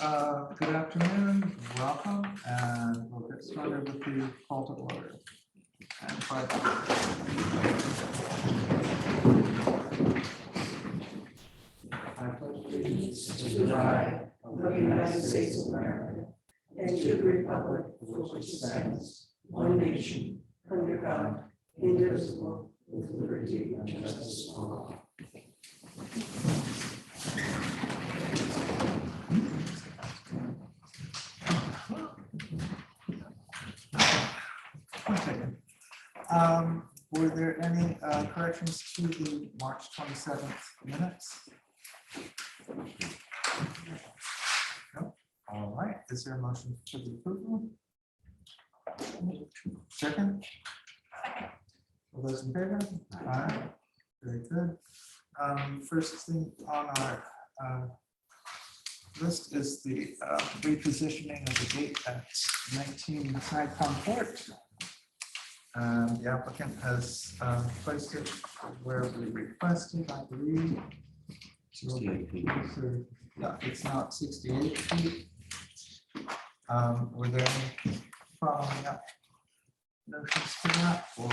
good afternoon, welcome, and we'll get started with the call to order. And I pledge allegiance to the flag of the United States of America and to the republic for which it stands, one nation, under God, indivisible, with liberty and justice for all. Were there any corrections to the March 27th minutes? No? All right, is there a motion for the approval? Second? All those in favor? Aye. Very good. First thing on our list is the repositioning of the gate at 19 Sidecom Court. The applicant has placed it where we requested, I believe. 68 feet. So, yeah, it's not 68 feet. Were there any following up notions to that, or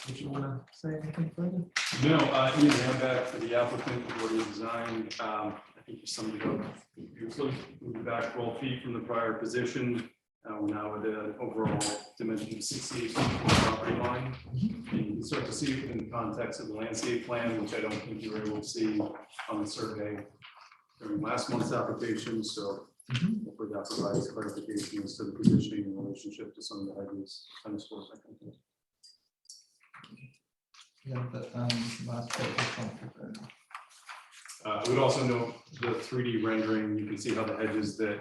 did you want to say anything further? No, Ian Hamback for the applicant for the design. I think you summed it up beautifully. Moving back 12 feet from the prior position. We're now at an overall dimension of 68 feet from the property line. And you can start to see it in the context of the landscape plan, which I don't think you were able to see on the survey during last month's application. So hopefully that provides clarification as to the positioning in relationship to some of the hedges, tennis courts, I think. Yeah, but last page. I would also note the 3D rendering. You can see how the hedges that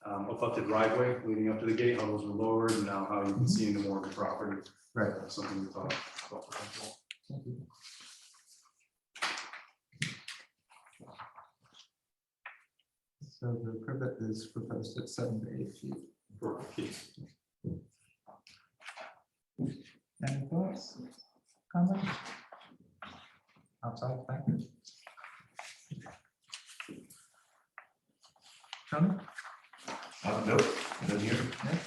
abut the driveway leading up to the gate, how those were lowered, and now how you can see into more of the property. Right. Something we thought about. Thank you. So the privet is proposed at 7 to 8 feet. For keys. Any thoughts? Comments? Outside, thank you. Tony? Nope, good here. Yeah.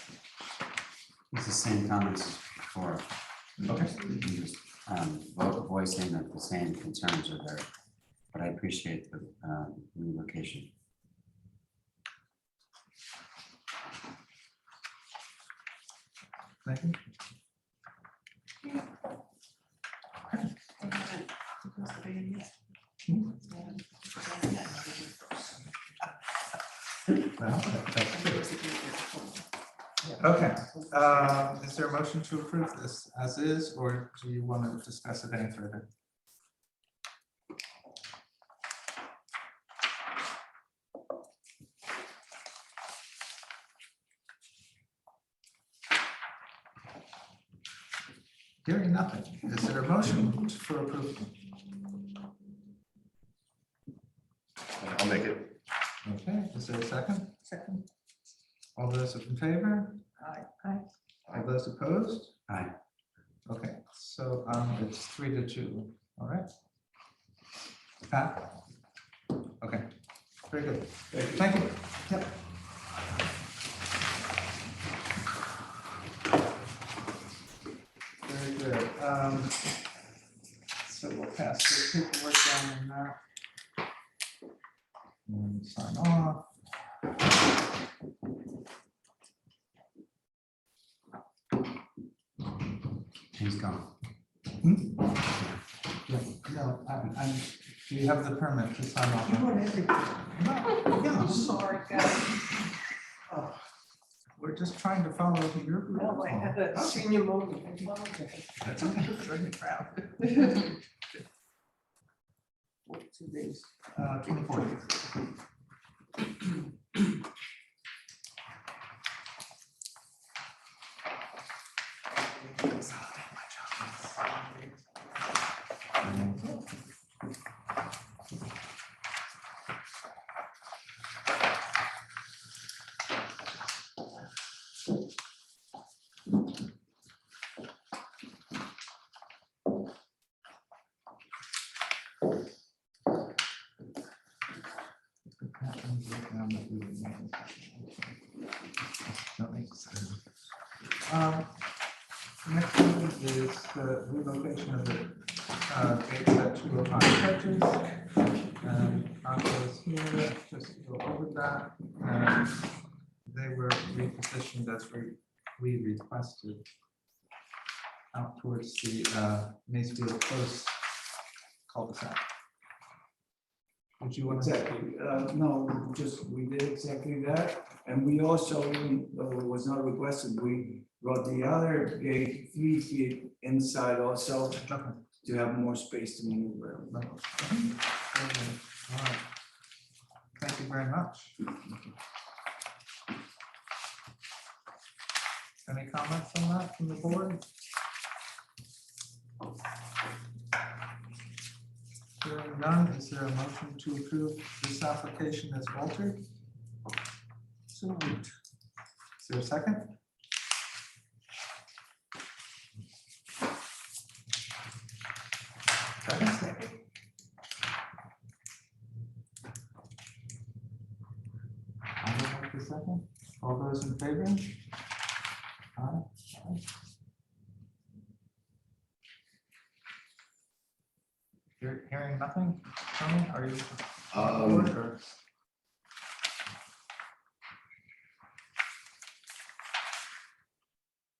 It's the same comments as before. Okay. You just voicing that the same concerns are there, but I appreciate the relocation. Thank you. Well, that's good. Okay, is there a motion to approve this as is, or do you want to discuss it any further? Hearing nothing, is there a motion for approval? I'll make it. Okay, is there a second? Second. All those in favor? Aye. Aye. All those opposed? Aye. Okay, so it's 3-2, all right? Pat? Okay, very good. Thank you. Yep. Very good. So we'll pass the paperwork down in that. And sign off. He's gone. Yeah, no, do you have the permit to sign off? You want everything. Yeah, I'm sorry, guys. we're just trying to follow your No, I had rules. a senior moment. That's okay, it's very proud. 2 days. 24. That makes sense. Next one is the relocation of the gates at 205 Churches. Arthur is here, just to go over that. They were repositioned as we requested out towards the Macefield Close cul-de-sac. Did you want to? Exactly, no, just, we did exactly that, and we also, even though it was not requested, we brought the other gate 3 feet inside also to have more space to maneuver. All right. Thank you very much. Any comments on that from the board? Hearing none, is there a motion to approve this application as altered? So moved. Is there a second? Second? I will make the second. All those in favor? Aye. Aye. Hearing nothing, Tony, are you? on board, or-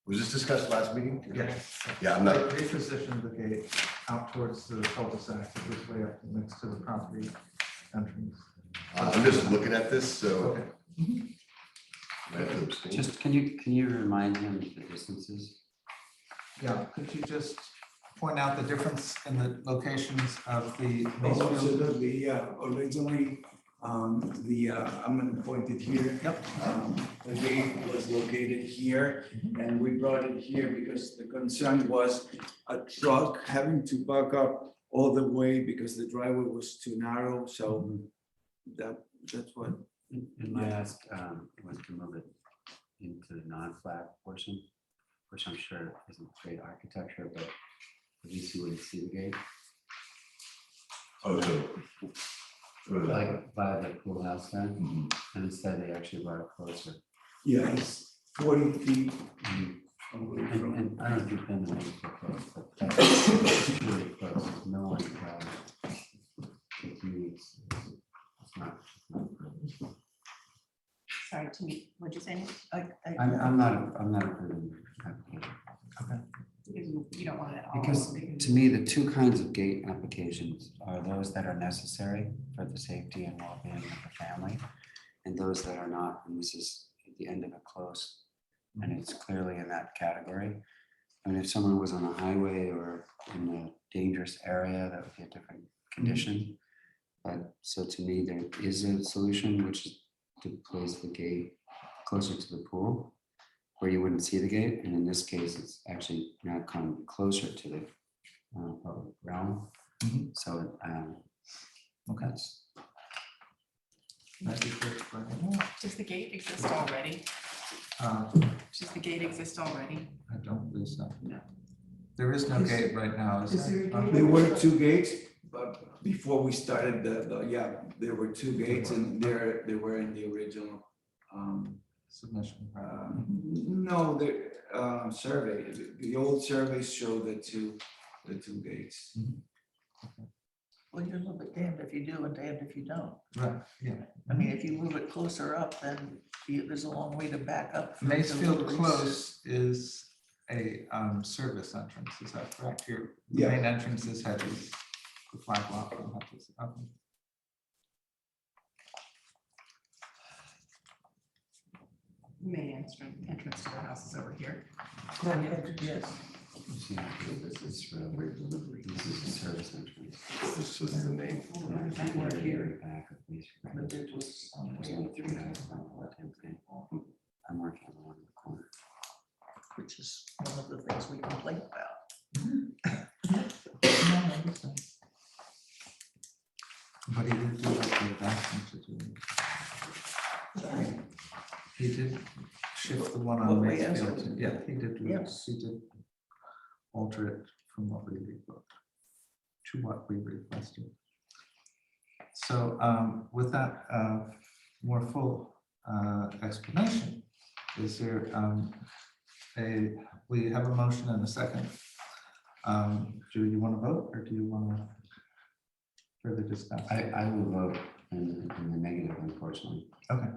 Was this discussed last meeting? Yes. Yeah, I'm not, They repositioned the gate out towards the cul-de-sac, it was way up next to the property entrance. I'm just looking at this, so. Okay. I have to abstain. Just, can you remind him the distances? Yeah, could you just point out the difference in the locations of the Oh, Macefield? absolutely, yeah, originally, I'm gonna point it here. Yep. The gate was located here, and we brought it here because the concern was a truck having to back up all the way because the driveway was too narrow, so that's what. And my ask was to move it into the non-flat portion, which I'm sure isn't great architecture, but at least you wouldn't see the gate. Oh, so. Like by the pool house there, Mhm. and instead they actually brought it closer. Yeah, it's 40 feet Mhm. away And, from. and I don't know if you've been to Macefield Close, but that's really close. No one, it's not. Sorry, to me, what'd you say? I'm not approving the application. You don't want it all. Because to me, the two kinds of gate applications are those that are necessary for the safety and well-being of the family, and those that are not, and this is at the end of a close, and it's clearly in that category. I mean, if someone was on a highway or in a dangerous area, that would be a different condition. But so to me, there is a solution, which is to place the gate closer to the pool, where you wouldn't see the gate, and in this case, it's actually now come closer to the public realm. Mhm. So, Okay. that's, Thank you for explaining that. Does the gate exist already? Uh, Does the gate exist already? I don't believe so. No. There is no gate right now, is Is there a there? gate? There were 2 gates, but before we started yeah, there were 2 gates and they were in the original. Submission. No, the survey, the old surveys show the two gates. Well, you're a little bit damned if you do and damned if you don't. Right, yeah. I mean, if you move it closer up, then there's a long way to back up. for Macefield deliveries. Close is a service entrance, is that correct? Your Yeah. main entrance is Hedges, the flag lot. will have this up. Main entrance to the house is over here. Yes. see, This is where delivery. this is the service entrance. This was the name. That one here. Back of these. But there was There's only 3 guys on the left-hand side. I'm working on the one in the corner. which is one of the things we complain about. But he did do what they asked him to do. Sorry. He did shift the one What on we asked Macefield. him to Yeah, he did. Yes. He did alter it from what we rebooked to what we requested. So with that more full explanation. Is there we have a motion and a second. Do you want to vote or do you want to further discuss? I will vote in the negative, unfortunately. Okay.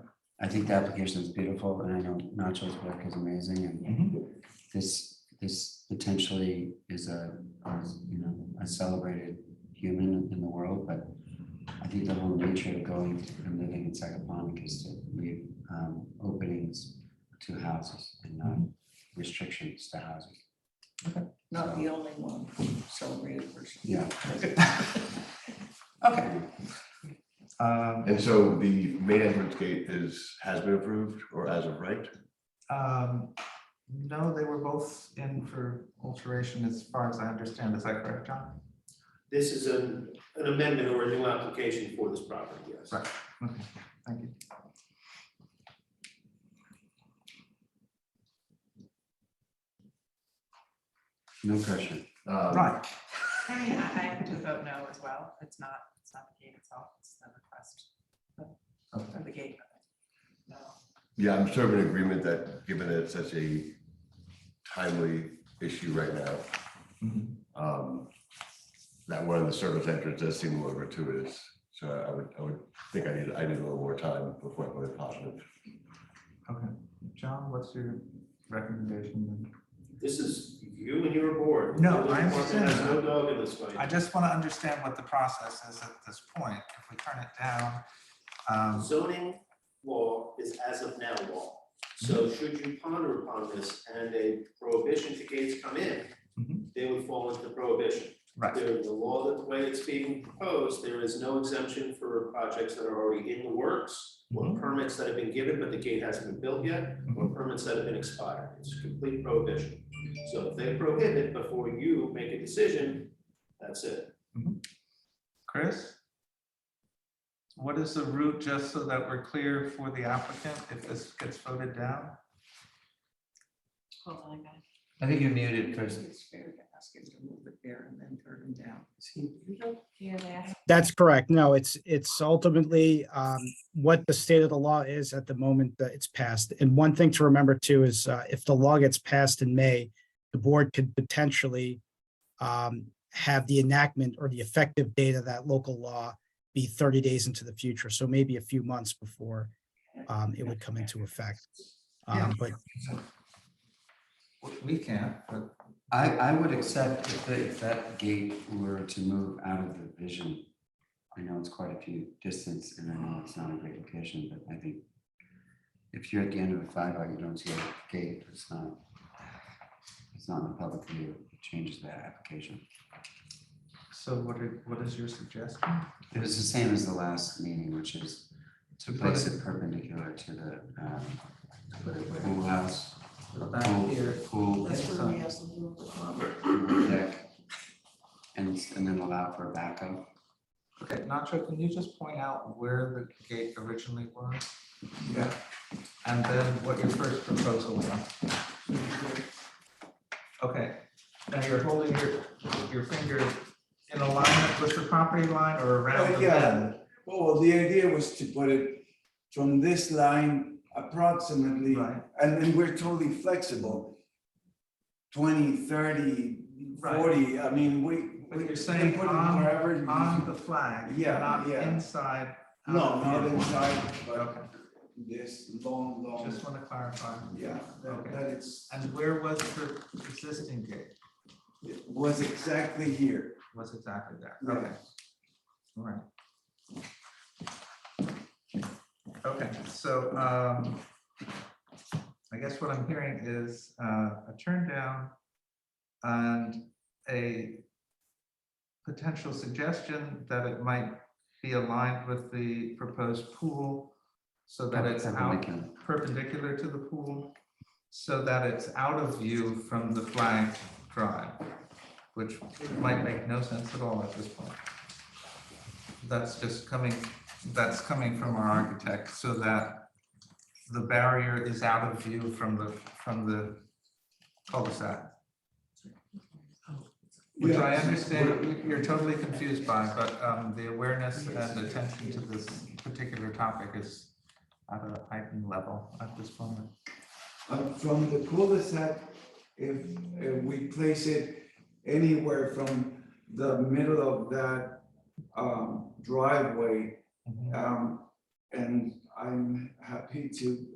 I think the application is beautiful and I know Nacho's work is amazing and Mhm. this potentially is you know, a celebrated human in the world, but I think the whole nature of going and living in Sagaponic is to leave openings to houses and not restrictions to houses. Not the only one celebrated person. Yeah. Okay. And so the main entrance gate has been approved or as of right? No, they were both in for alteration as far as I understand. Is that correct, John? This is an amendment or a new application for this property, yes. Right. Okay, thank you. No pressure. Right. I mean, I have to vote no as well. It's not the gate itself, it's the request of the gate. No. Yeah, I'm sort of in agreement that given that it's such a timely issue right now, Mhm. that one of the service entrance does seem more gratuitous. So I would think I need a little more time before I vote positive. Okay, John, what's your recommendation? This is you and your board. No, The I department understand has no that. dog in this fight. I just want to understand what the process is at this point. If we turn it down, Zoning law is as of now law. So should you ponder upon this and a prohibition to gates come in, Mhm. they would fall into prohibition. right, The law, that the way it's being proposed, there is no exemption for projects that are already in the works or Mhm. permits that have been given, but the gate hasn't been built yet, or permits that have been expired. It's a complete prohibition. So if they prohibit before you make a decision, that's it. Chris? What is the route, just so that we're clear for the applicant if this gets voted down? Hold on, guys. I think you're muted, Chris. It's fair to ask him to move it there and then turn him down. Yeah, they asked. That's correct. No, it's ultimately what the state of the law is at the moment that it's passed. And one thing to remember too is if the law gets passed in May, the board could potentially have the enactment or the effective date of that local law be 30 days into the future. So maybe a few months before it would come into effect. But We can't, but I would accept if that gate were to move out of the vision. I know it's quite a few distance and I know it's not a great location, but I think if you're at the end of the flag lot, you don't see a gate, it's not in the public view, it changes the application. so what is your suggestion? It was the same as the last meeting, which is to place it perpendicular to the pool house. Back here. Pool That's where we asked them to move the comment. pool deck, and then allow for a backup. Okay, Nacho, can you just point out where the gate originally was? Yeah. And then what your first proposal was? Okay, now you're holding your finger in alignment with the property line or around the Yeah. bend? Well, the idea was to put it from this line approximately, Right. and then we're totally flexible. 20, 30, Right. 40, I mean, we But you're can saying put it on wherever. the flag, Yeah, not yeah. inside? out No, of not view. inside, but Okay, this long, just want to clarify. yeah, Okay. that it's, And where was the existing gate? it was exactly here. Was exactly there? Yeah. Okay. All right. Okay, so I guess what I'm hearing is a turn down and a potential suggestion that it might be aligned with the proposed pool so that it's out perpendicular to the pool, so that it's out of view from the flagged drive, which might make no sense at all at this point. That's coming from our architect, so that the barrier is out of view from the cul-de-sac. Which I understand you're totally confused by, but the awareness and attention to this particular topic is at a heightened level at this moment? From the cul-de-sac, if we place it anywhere from the middle of that driveway, and I'm happy to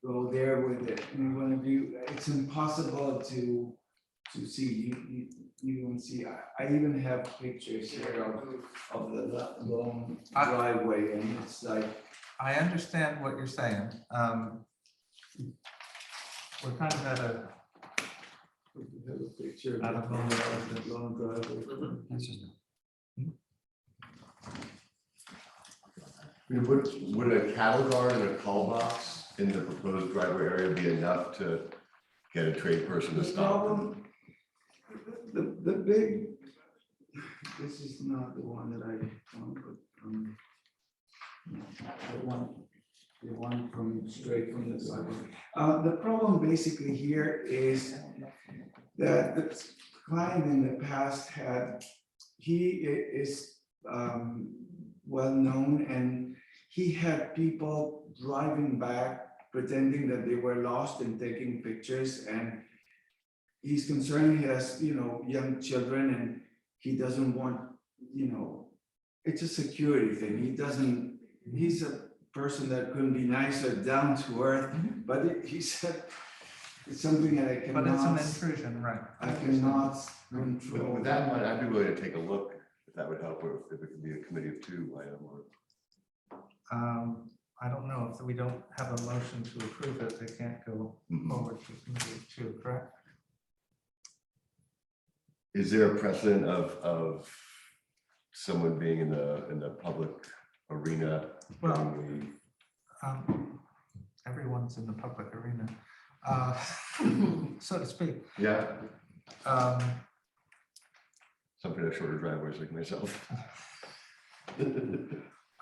go there with it. Any one of you, it's impossible to see. You don't see. I even have pictures here of the long driveway, and it's like. I understand what you're saying. We're kind of at a, Have a picture I don't know of the long driveway. That's just- I mean, would a cattle guard and a call box in the proposed driveway area be enough to get a trade person to The stop? problem, the big, this is not the one that I want, but the one from straight from the sidewalk. The problem basically here is that the client in the past he is well-known, and he had people driving back pretending that they were lost and taking pictures, and he's concerned. He has, young children, and he doesn't want, it's a security thing. He's a person that couldn't be nicer, down to earth, but he said it's something that I but it's an cannot, intrusion, right? I cannot With control. with that in mind, I'd be willing to take a look if that would help, or if it could be a committee of two item or. I don't know, if we don't have a motion to approve it, they can't go forward to committee of two, correct? Is there a precedent of someone being in the public arena? Well, during everyone's in the public arena, so to speak. Yeah, Um, some kind of shorter driveways like myself.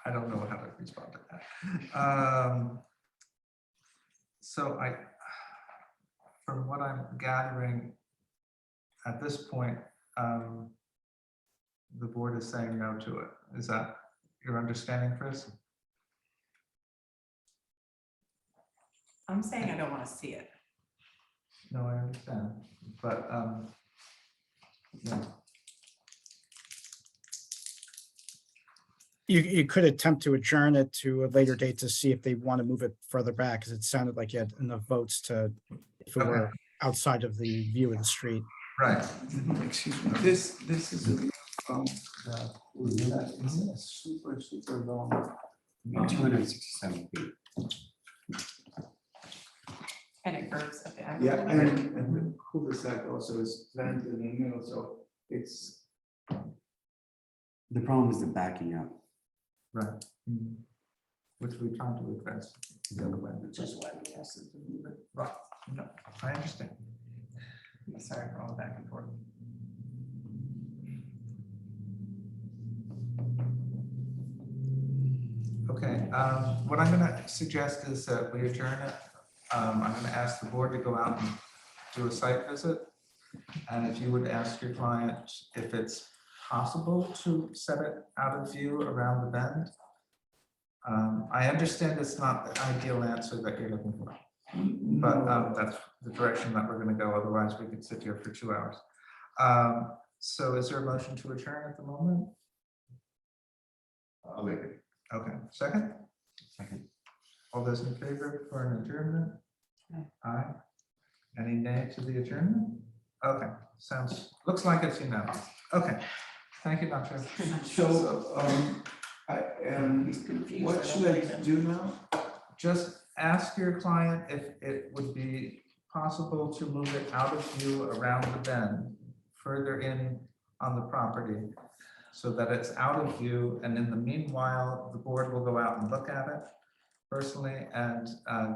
I don't know how to respond to that. So from what I'm gathering at this point, the board is saying no to it. Is that your understanding, Chris? I'm saying I don't want to see it. No, I understand, but, yeah. You could attempt to adjourn it to a later date to see if they want to move it further back, because it sounded like you had enough votes to, if it were outside of the view of the street. Right. Excuse me, this is a view from the super long. 267 feet. And it curves at the end. Yeah, and the cul-de-sac also is planted in the middle, so it's. The problem is the backing up. Right. Which we tried to address the other way. Just why we asked them to move it. Right, no, I understand. Sorry for all the back and forth. Okay, what I'm gonna suggest is that we adjourn it. I'm gonna ask the board to go out and do a site visit. And if you would ask your client if it's possible to set it out of view around the bend. I understand it's not the ideal answer that you're looking for, but that's the direction that we're gonna go, otherwise we could sit here for 2 hours. So is there a motion to adjourn at the moment? I'll make it. Okay, second? Second. All those in favor for an adjournment? Aye. Any nay to the adjournment? Okay, looks like it's unanimous. Okay, thank you, Dr. So, what should I do now? Just ask your client if it would be possible to move it out of view around the bend, further in on the property, so that it's out of view, and in the meanwhile, the board will go out and look at it personally and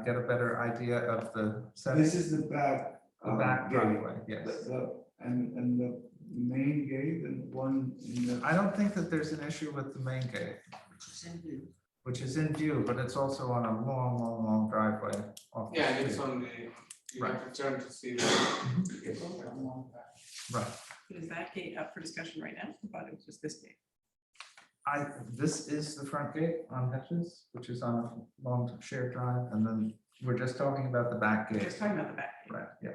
get a better idea of the setting. This is the back. The back gate. driveway, yes. And the main gate and one in the. I don't think that there's an issue with the main gate, which is in view, but it's also on a long, long, long driveway. off the Yeah, and it's street. on the, you Right. have to turn to see. Right. Is that gate up for discussion right now? I thought it was just this gate. This is the front gate on Hedges, which is on a long shared drive, and then we're just talking about the back We're gate. just talking about the back. Right, yeah.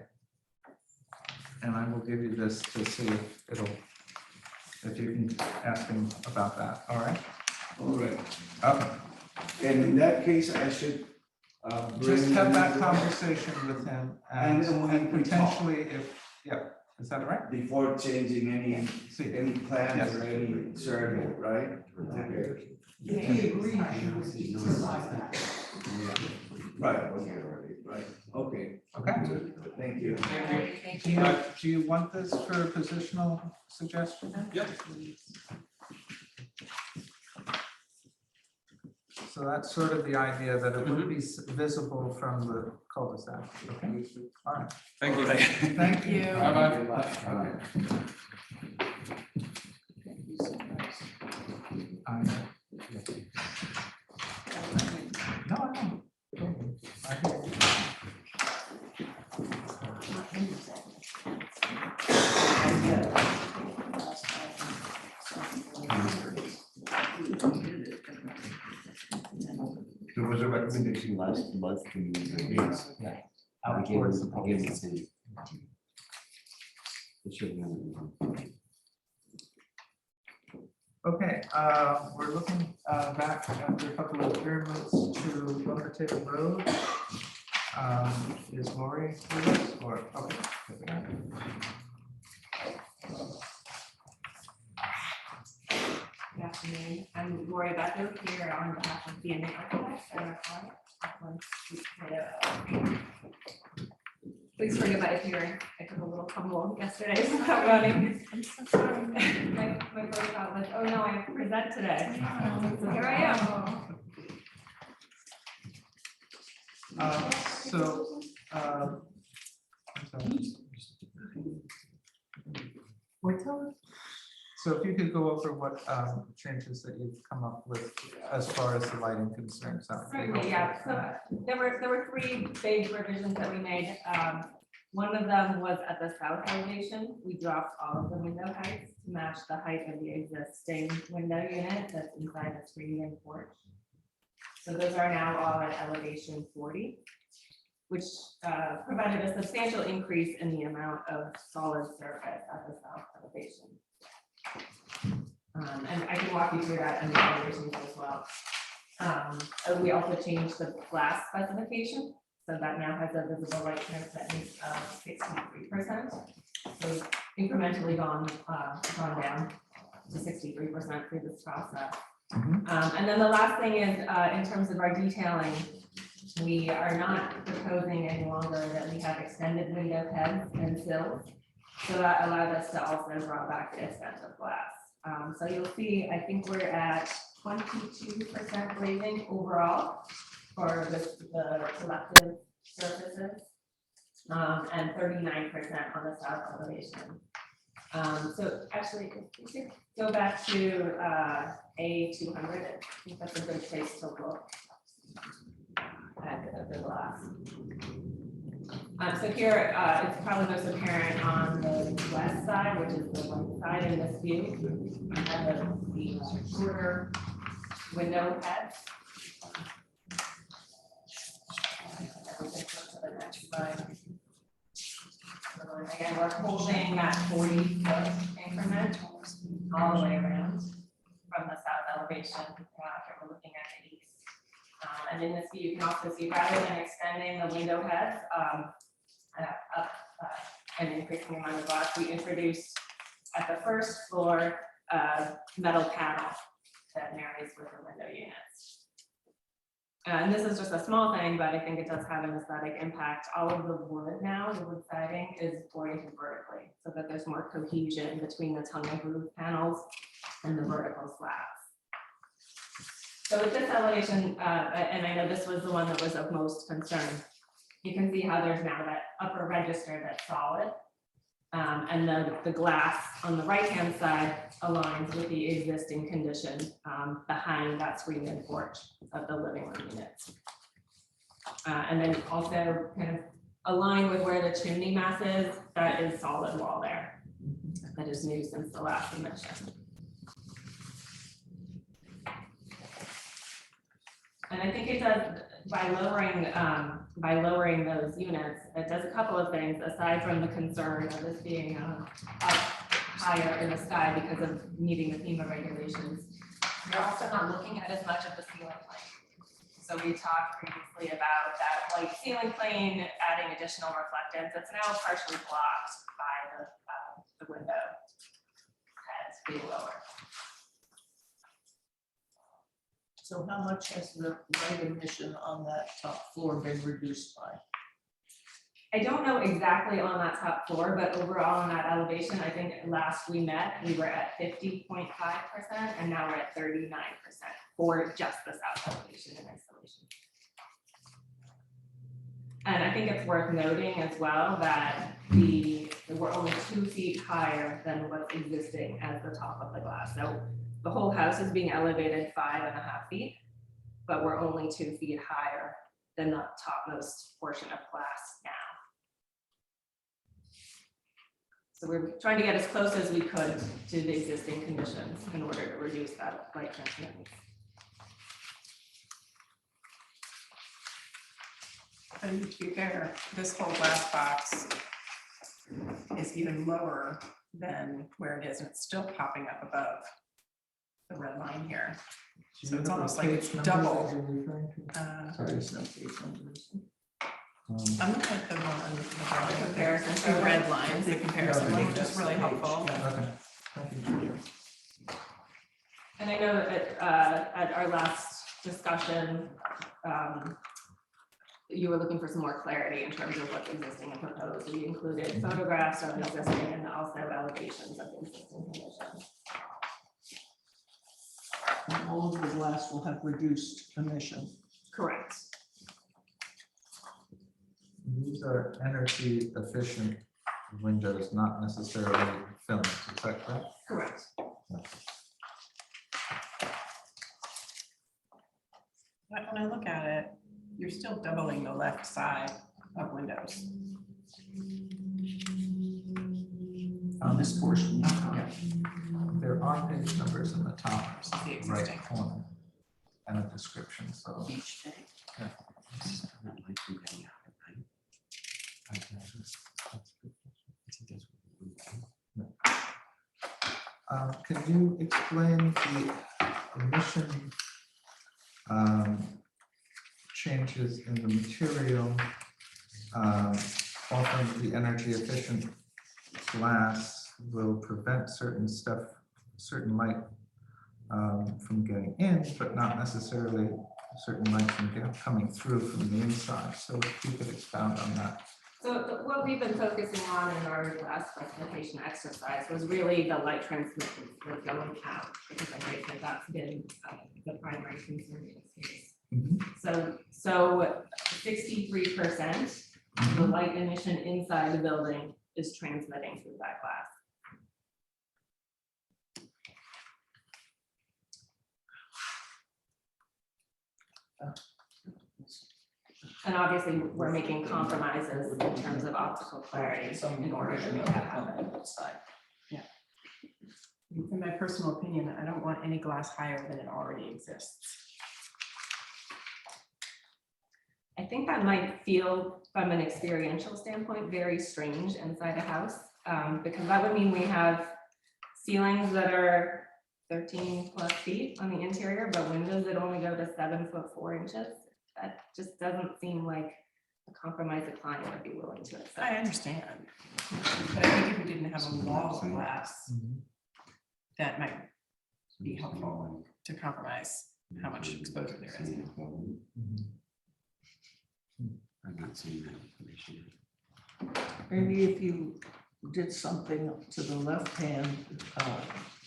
And I will give you this to see if you can ask him about that, all right? All right, Okay, and in that case, I should just bring have that them conversation with him and And when we talk. potentially if, yeah, is that all right? before changing any See, plans Yes. or any survey, right? Okay. He agreed he would provide that. Right, right, okay, okay. thank you. Do you want this for a positional suggestion? Yep. So that's sort of the idea that it would be visible from the cul-de-sac, okay? All right, Thank you. thank you. Bye-bye. Okay. No, I don't. I hear you. There was a recommendation last month to move the gates. Out towards the pole. It should be. Okay, we're looking back after a couple of adjournments to Bunker Table Road. Is Lori with us or, okay. Good afternoon. I'm Lori Beto here on behalf of the Architects and our client. Please forgive my appearance. I took a little tumble yesterday without running. I'm so sorry. My first thought was, oh no, I have to present today. So here I am. So if you could go over what changes that you've come up with as far as the lighting concerns. that would be Certainly, yeah. helpful. So there were three big revisions that we made. One of them was at the south elevation. We dropped all of the window heights to match the height of the existing window unit that's inside the screen and porch. So those are now all at elevation 40, which provided a substantial increase in the amount of solid surface at the south elevation. And I can walk you through that in the elevations as well. We also changed the glass specification, so that now has a visible light transmittance of 63%. So incrementally gone down to 63% through this process. And then the last thing is, in terms of our detailing, we are not proposing any longer that we have extended window heads and sills. So that allowed us to also draw back the extent of glass. So you'll see, I think we're at 22% glazing overall for the collective surfaces, and 39% on the south elevation. So actually, if you could go back to A200, I think that's a good place to look at the glass. So here, it's probably most apparent on the west side, which is the one side in this view. And the shorter window heads. Again, we're holding that 40-foot increment all the way around from the south elevation. We're looking at the east. And in this view, you can also see, rather than extending the window heads up and increasing the amount of glass, we introduced at the first floor metal panel that marries with the window units. And this is just a small thing, but I think it does have an aesthetic impact. All of the wood now, the wood siding is oriented vertically so that there's more cohesion between the tongue and groove panels and the vertical slabs. So with this elevation, and I know this was the one that was of most concern, you can see how there's now that upper register that's solid. And the glass on the right-hand side aligns with the existing condition behind that screen and porch of the living room units. And then also kind of align with where the chimney mass is, that is solid wall there. That is new since the last submission. And I think it does, by lowering those units, it does a couple of things, aside from the concern of this being up higher in the sky because of meeting the FEMA regulations. You're also not looking at as much of the ceiling plane. So we talked previously about that white ceiling plane, adding additional reflectance. It's now partially blocked by the window heads being lower. So how much has the light emission on that top floor been reduced by? I don't know exactly on that top floor, but overall on that elevation, I think last we met, we were at 50.5%, and now we're at 39% for just the south elevation and isolation. And I think it's worth noting as well that we're only 2 feet higher than what's existing as the top of the glass. So the whole house is being elevated 5.5 feet, but we're only 2 feet higher than the topmost portion of glass now. So we're trying to get as close as we could to the existing conditions in order to reduce that light transmittance. And to be fair, this whole glass box is even lower than where it is, and it's still popping up above the red line here. So it's almost like it's double. Sorry, it's no page numbers. I'm looking at the one, The comparison. the red lines, the comparison, link, which is really helpful. Okay, thank you. And I know that at our last discussion, you were looking for some more clarity in terms of what's existing and proposed. We included photographs of existing and also elevations of existing conditions. And all of the glass will have reduced emission. Correct. These are energy efficient windows, not necessarily films, is that correct? Correct. But when I look at it, you're still doubling the left side of windows. On this portion. There are page numbers in the top The right existing. corner and a description, so. Each day. It's not like we're getting out of it, right? Can you explain the emission changes in the material? Often the energy efficient glass will prevent certain stuff, certain light from getting in, but not necessarily certain light from coming through from the inside. So if you could expound on that. So what we've been focusing on in our last specification exercise was really the light transmittance that's going out, because I think that that's been the primary concern in this case. So 63% of the light emission inside the building is transmitting through that glass. And obviously, we're making compromises in terms of optical clarity in order to make that happen. In my personal opinion, I don't want any glass higher than it already exists. I think that might feel, from an experiential standpoint, very strange inside a house, because that would mean we have ceilings that are 13 plus feet on the interior, but windows that only go to 7'4". That just doesn't seem like a compromise a client would be willing to accept. I understand, but I think if we didn't have a wall of glass, that might be helpful to compromise how much exposure there is. I'm not seeing that information. Maybe if you did something to the left-hand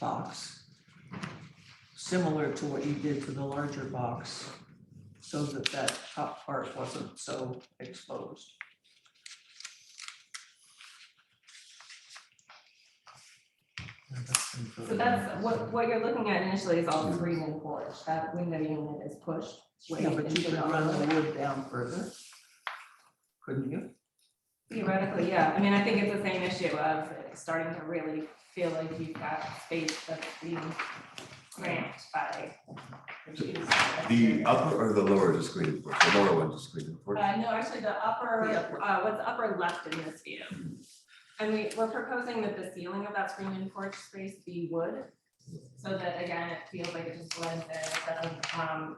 box, similar to what you did to the larger box, so that that top part wasn't so exposed. So that's what you're looking at initially is all screen and porch. That window unit is pushed way Yeah, but into you could the run envelope. the wood down further. Couldn't you? Theoretically, yeah. I mean, I think it's the same issue of starting to really feel like you've got space that's being cramped by the use of The upper or the lower is a screened porch? The lower one's a screened porch? No, actually, the upper, The upper. what's upper left in this view. And we're proposing that the ceiling of that screen-in porch space be wood. So that, again, it feels like it just blends in, it doesn't,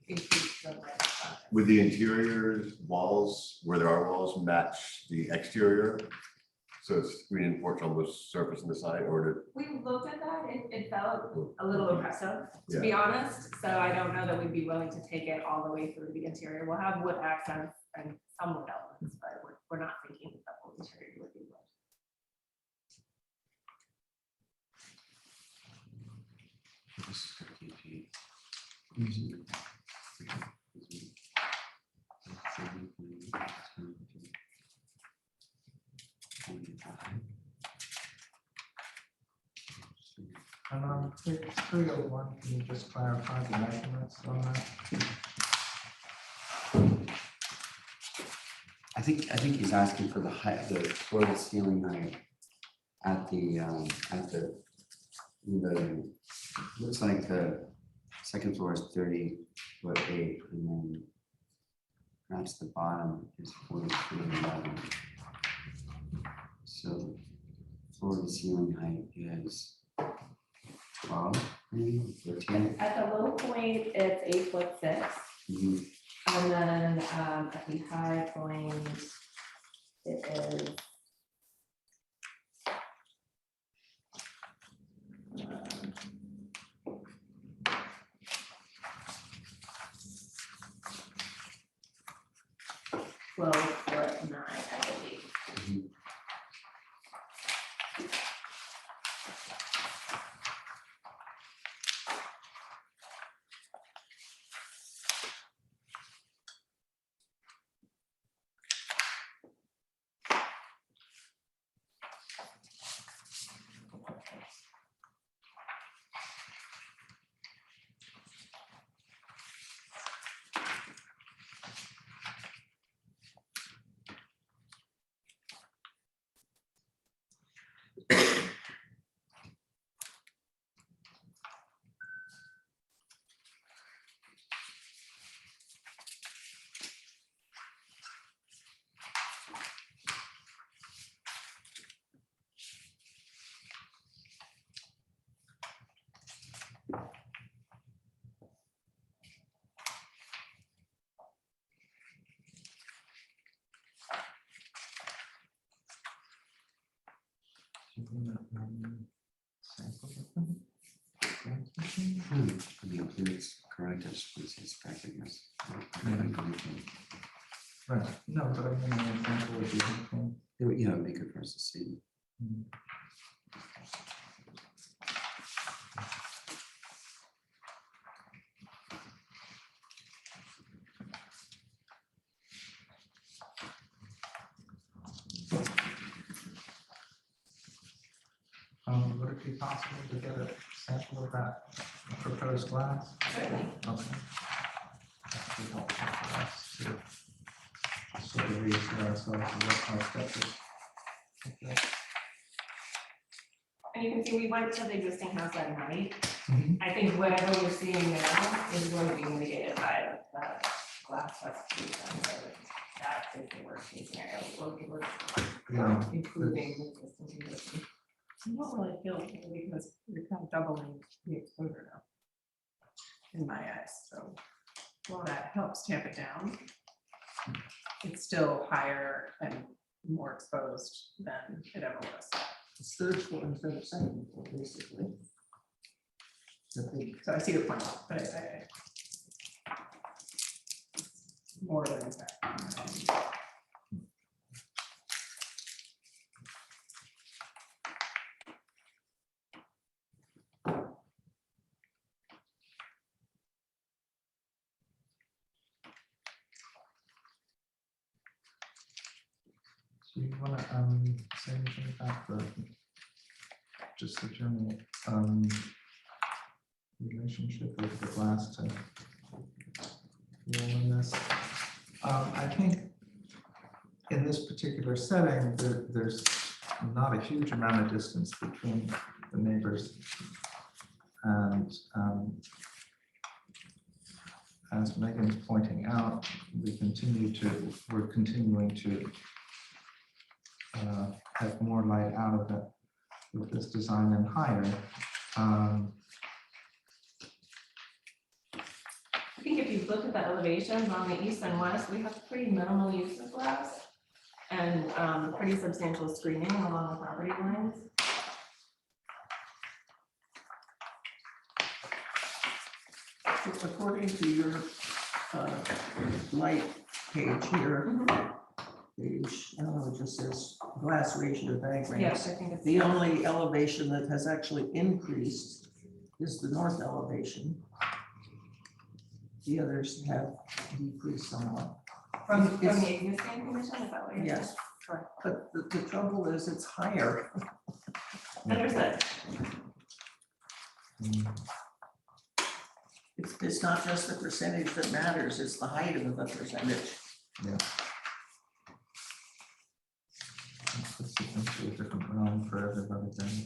increase the light content. Would the interior walls, where there are walls, match the exterior? So it's screened porch on the surface and the side, or We looked at that, it felt a little oppressive, to be honest, so I don't know that we'd be willing to take it all the way through the interior. We'll have wood accents and some wood elements, but we're not thinking that the whole interior would be wood. This is 50 feet. Page 301, can you just clarify the measurements on that? I think he's asking for the height, the floor to ceiling height at the, looks like the second floor is 30'8", and then perhaps the bottom is 43'11". So floor to ceiling height is 12, maybe 13. At the low point, it's 8'6". Mhm. And then at the high point, it is. 12'9", I believe. Mhm. I mean, it's correct, as species, I think yes. Right, no, but I mean, an example would be helpful. You know, make it for us to see. Would it be possible to get a sample of that proposed glass? Certainly. Okay. That would be helpful for us to sort of reassure ourselves of what our steps is. Okay. And you can see we went to the existing house at night. Mhm. I think whatever we're seeing now is going to be mitigated by the glass substitution. So that is the worst case scenario. We're Yeah. improving the existing condition. I don't really feel it because we're kind of doubling the exposure now. In my eyes, so while that helps tamp it down, it's still higher and more exposed than it ever was. It's third floor instead of second floor, basically. So I see your point, but I more than that. So you wanna say anything about the, just the general relationship with the glass to wall in this? I think in this particular setting, there's not a huge amount of distance between the neighbors. And as Megan's pointing out, we're continuing to have more light out of it with this design and higher. I think if you look at the elevations on the east and west, we have pretty minimal use of glass and pretty substantial screening along the property lines. According to your light page here, page, I don't know, it just says glass ratio diagrams. Yes, I think it's. The only elevation that has actually increased is the north elevation. The others have decreased somewhat. From the existing condition, is that what you're saying? Yes, Correct. but the trouble is it's higher. Understood. It's not just the percentage that matters, it's the height of the percentage. Yeah. Let's put this into a different realm for everybody then.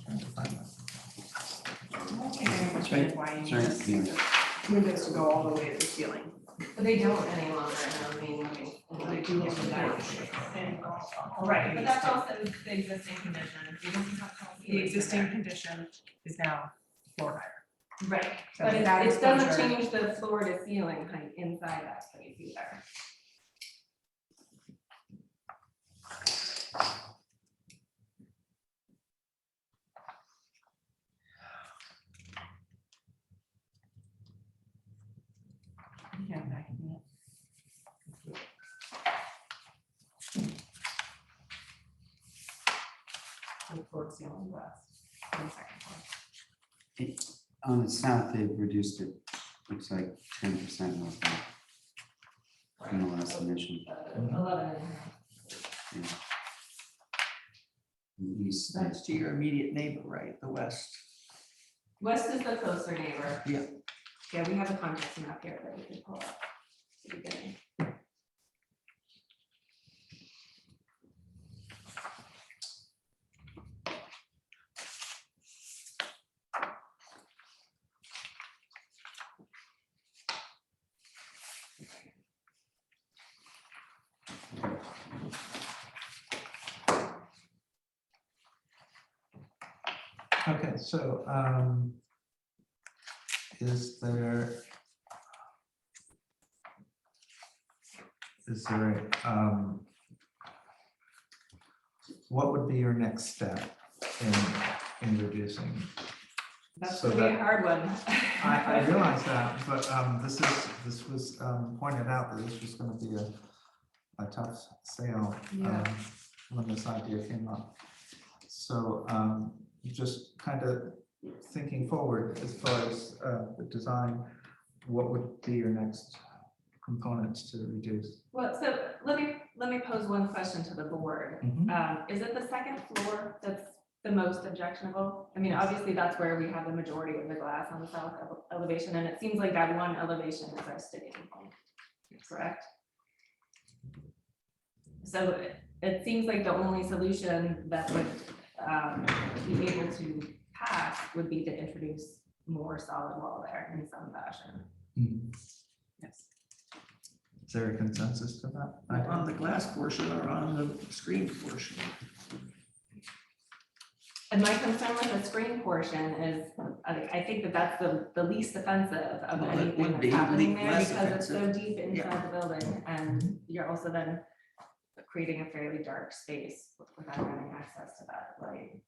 Trying to find that. I think I understand why you need Sorry, this windows to go all the way to the ceiling. But they don't any longer in the main living. They do look at Right, but that's also the existing condition. The existing condition is now floor higher. Right, So but without it doesn't exposure- change the floor to ceiling height inside that space either. Yeah, I can do it. And floor to ceiling west, on the second floor. On the south, they've reduced it, looks like 10% more in the last submission. 11. Yeah. In the east, That's to your immediate neighbor, right, the west. West is the closer neighbor. Yeah. Yeah, we have a context map here that we can pull up. at the beginning. Okay, so is there what would be your next step in reducing? That's So gonna be a that- hard one. I realize that, but this was pointed out that this was gonna be a tough sale Yeah. when this idea came up. So just kind of thinking forward as far as the design, what would be your next components to reduce? Well, so let me pose one question to the board. Is it the second floor that's the most objectionable? I mean, obviously, that's where we have the majority of the glass on the south elevation, and it seems like that one elevation is our sticking point, correct? So it seems like the only solution that would be able to pass would be to introduce more solid wall there in some fashion. Yes. Is there a consensus to that? On the glass portion or on the screen portion? And my concern with the screen portion is, I think that that's the least offensive of Well, it anything would that's be happening there, less because it's so offensive. deep inside the building, and you're also then creating a fairly dark space without having access to that light.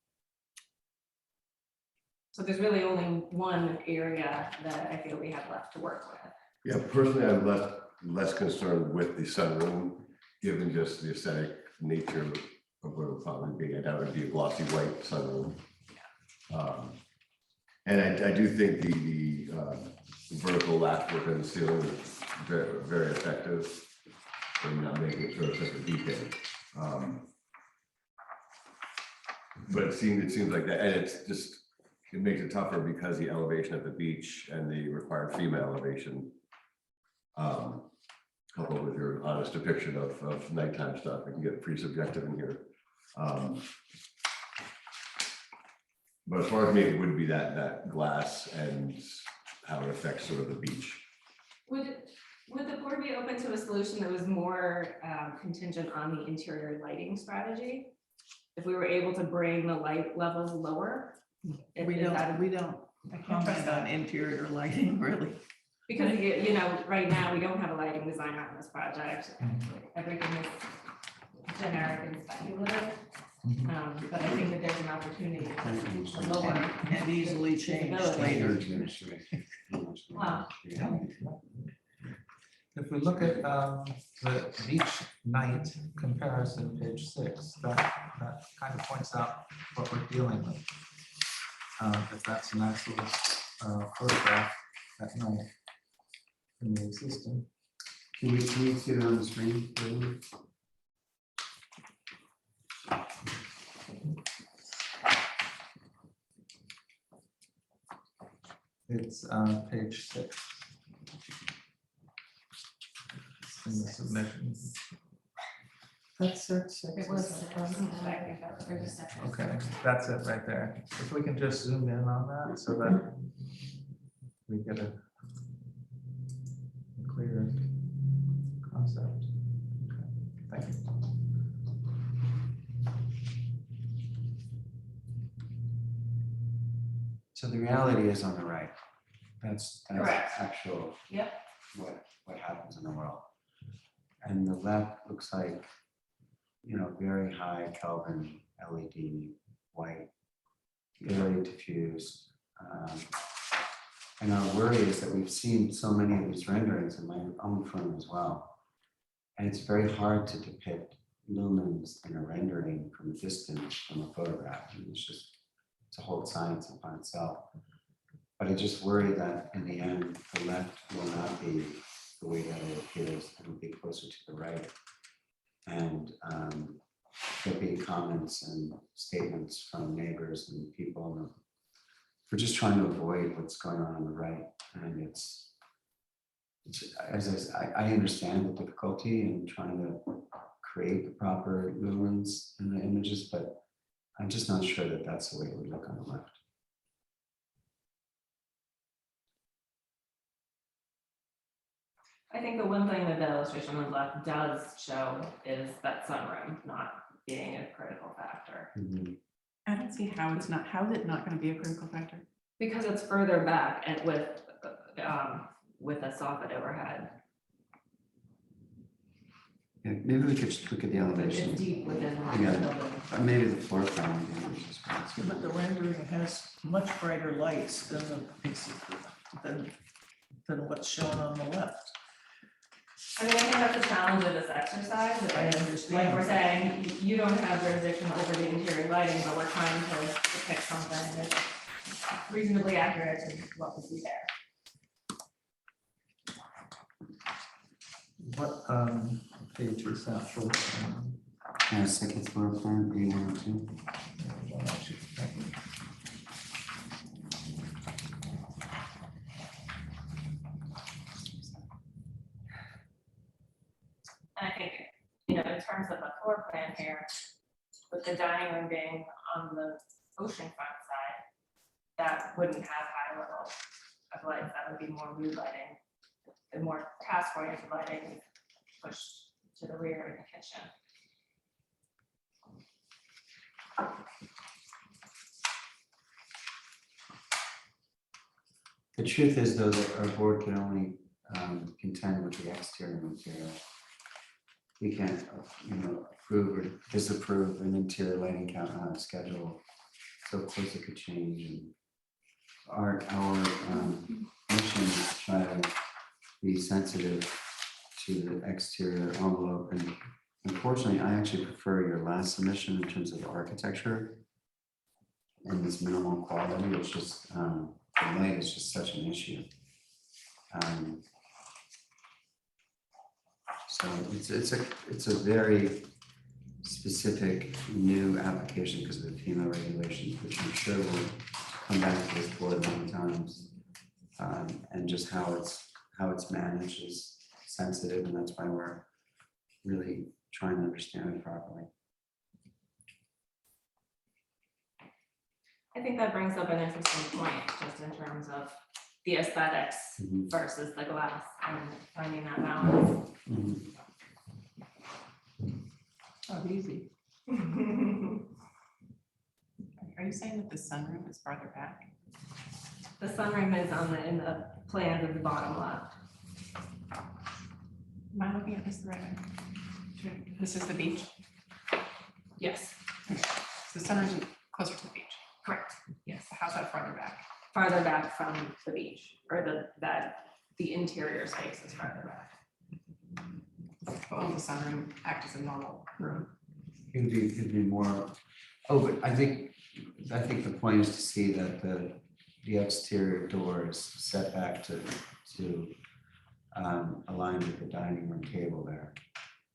So there's really only one area that I feel we have left to work with. Yeah, personally, I'm less concerned with the sunroom, given just the aesthetic nature of what it would probably be. That would be a glossy white sunroom. And I do think the vertical latch work on the ceiling is very, very effective in not making it sort of such a beacon. But it seems like that, and it's just, it makes it tougher because the elevation at the beach and the required female elevation, coupled with your honest depiction of nighttime stuff, it can get pretty subjective in here. But as far as me, it would be that glass and how it affects sort of the beach. Would the board be open to a solution that was more contingent on the interior lighting strategy? If we were able to bring the light levels lower? We Is that- don't comment on interior lighting, really. Because, you know, right now, we don't have a lighting designer on this project. Everything is generic and speculative. But I think that there's an opportunity to lower. And easily changed Visibility. later. Wow. If we look at the beach night comparison, page 6, that kind of points out what we're dealing with. If that's a nice little photograph at night in the existing. Can we see it on the screen? please? It's page 6. In the submission. That's it. It was, I think that's 36. Okay, that's it right there. If we can just zoom in on that so that we get a clear concept. Okay, thank you. So the reality is on the right. That's Correct. actual. Yep. What happens in the world. And the left looks like, you know, very high Kelvin LED white, very diffused. And our worry is that we've seen so many of these renderings in my own firm as well. And it's very hard to depict lumens in a rendering from a distance from a photograph. And it's a whole science upon itself. But I just worry that in the end, the left will not be the way that it appears, and will be closer to the right. And there'll be comments and statements from neighbors and people. And we're just trying to avoid what's going on the right. And it's as I understand the difficulty in trying to create the proper lumens in the images, but I'm just not sure that that's the way it would look on the left. I think the one thing that the illustration on the left does show is that sunroom not being a critical factor. I don't see how it's not, how is it not gonna be a critical factor? Because it's further back and with a soffit overhead. Yeah, maybe we could just look at the It's elevation. deep within the Yeah. building. Maybe the floor plan. would be the response. But the rendering has much brighter lights than what's shown on the left. I mean, I think that's a challenge of this exercise. I Like understand. we're saying, you don't have jurisdiction over the interior lighting, but we're trying to depict something that's reasonably accurate to what we see there. What page is that for? Second floor plan, A102. And I think, you know, in terms of the floor plan here, with the dining room being on the oceanfront side, that wouldn't have high level of lights, that would be more mood lighting. The more task oriented lighting is pushed to the rear in the kitchen. The truth is though that our board can only contend with the exterior material. We can't, approve or disapprove an interior lighting count on a schedule. So of course it could change. And our mission is to try to be sensitive to the exterior envelope. And unfortunately, I actually prefer your last submission in terms of architecture and this minimal quality. It's just the light is just such an issue. So it's a very specific new application because of the FEMA regulations, which I'm sure will come back to this board many times. And just how it's managed is sensitive, and that's why we're really trying to understand it properly. I think that brings up an interesting point, just in terms of the aesthetics Mhm. versus the glass and finding that balance. Mhm. Not easy. Are you saying that the sunroom is farther back? The sunroom is in the plans at the bottom left. Am I looking at this the right way? This is the beach. Yes, The sunroom is closer to the beach. correct. Yes, How's that farther back? farther back from the beach, or the interior space is farther back. Will the sunroom act as a normal room? It'd be more, but I think the point is to see that the exterior door is set back to align with the dining room table there.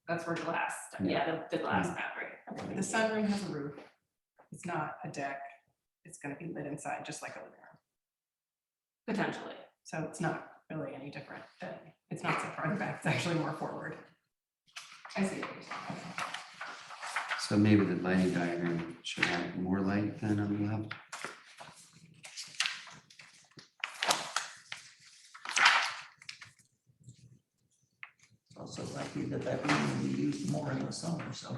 That's where glass, the glass fabric. The sunroom has a roof. It's not a deck. It's gonna be lit inside, just like a living room. Potentially. So it's not really any different. It's not so farther back, it's actually more forward. I see what you're saying. So maybe the lighting diagram should have more light than on the left. It's also likely that that room will be used more in the summer, so.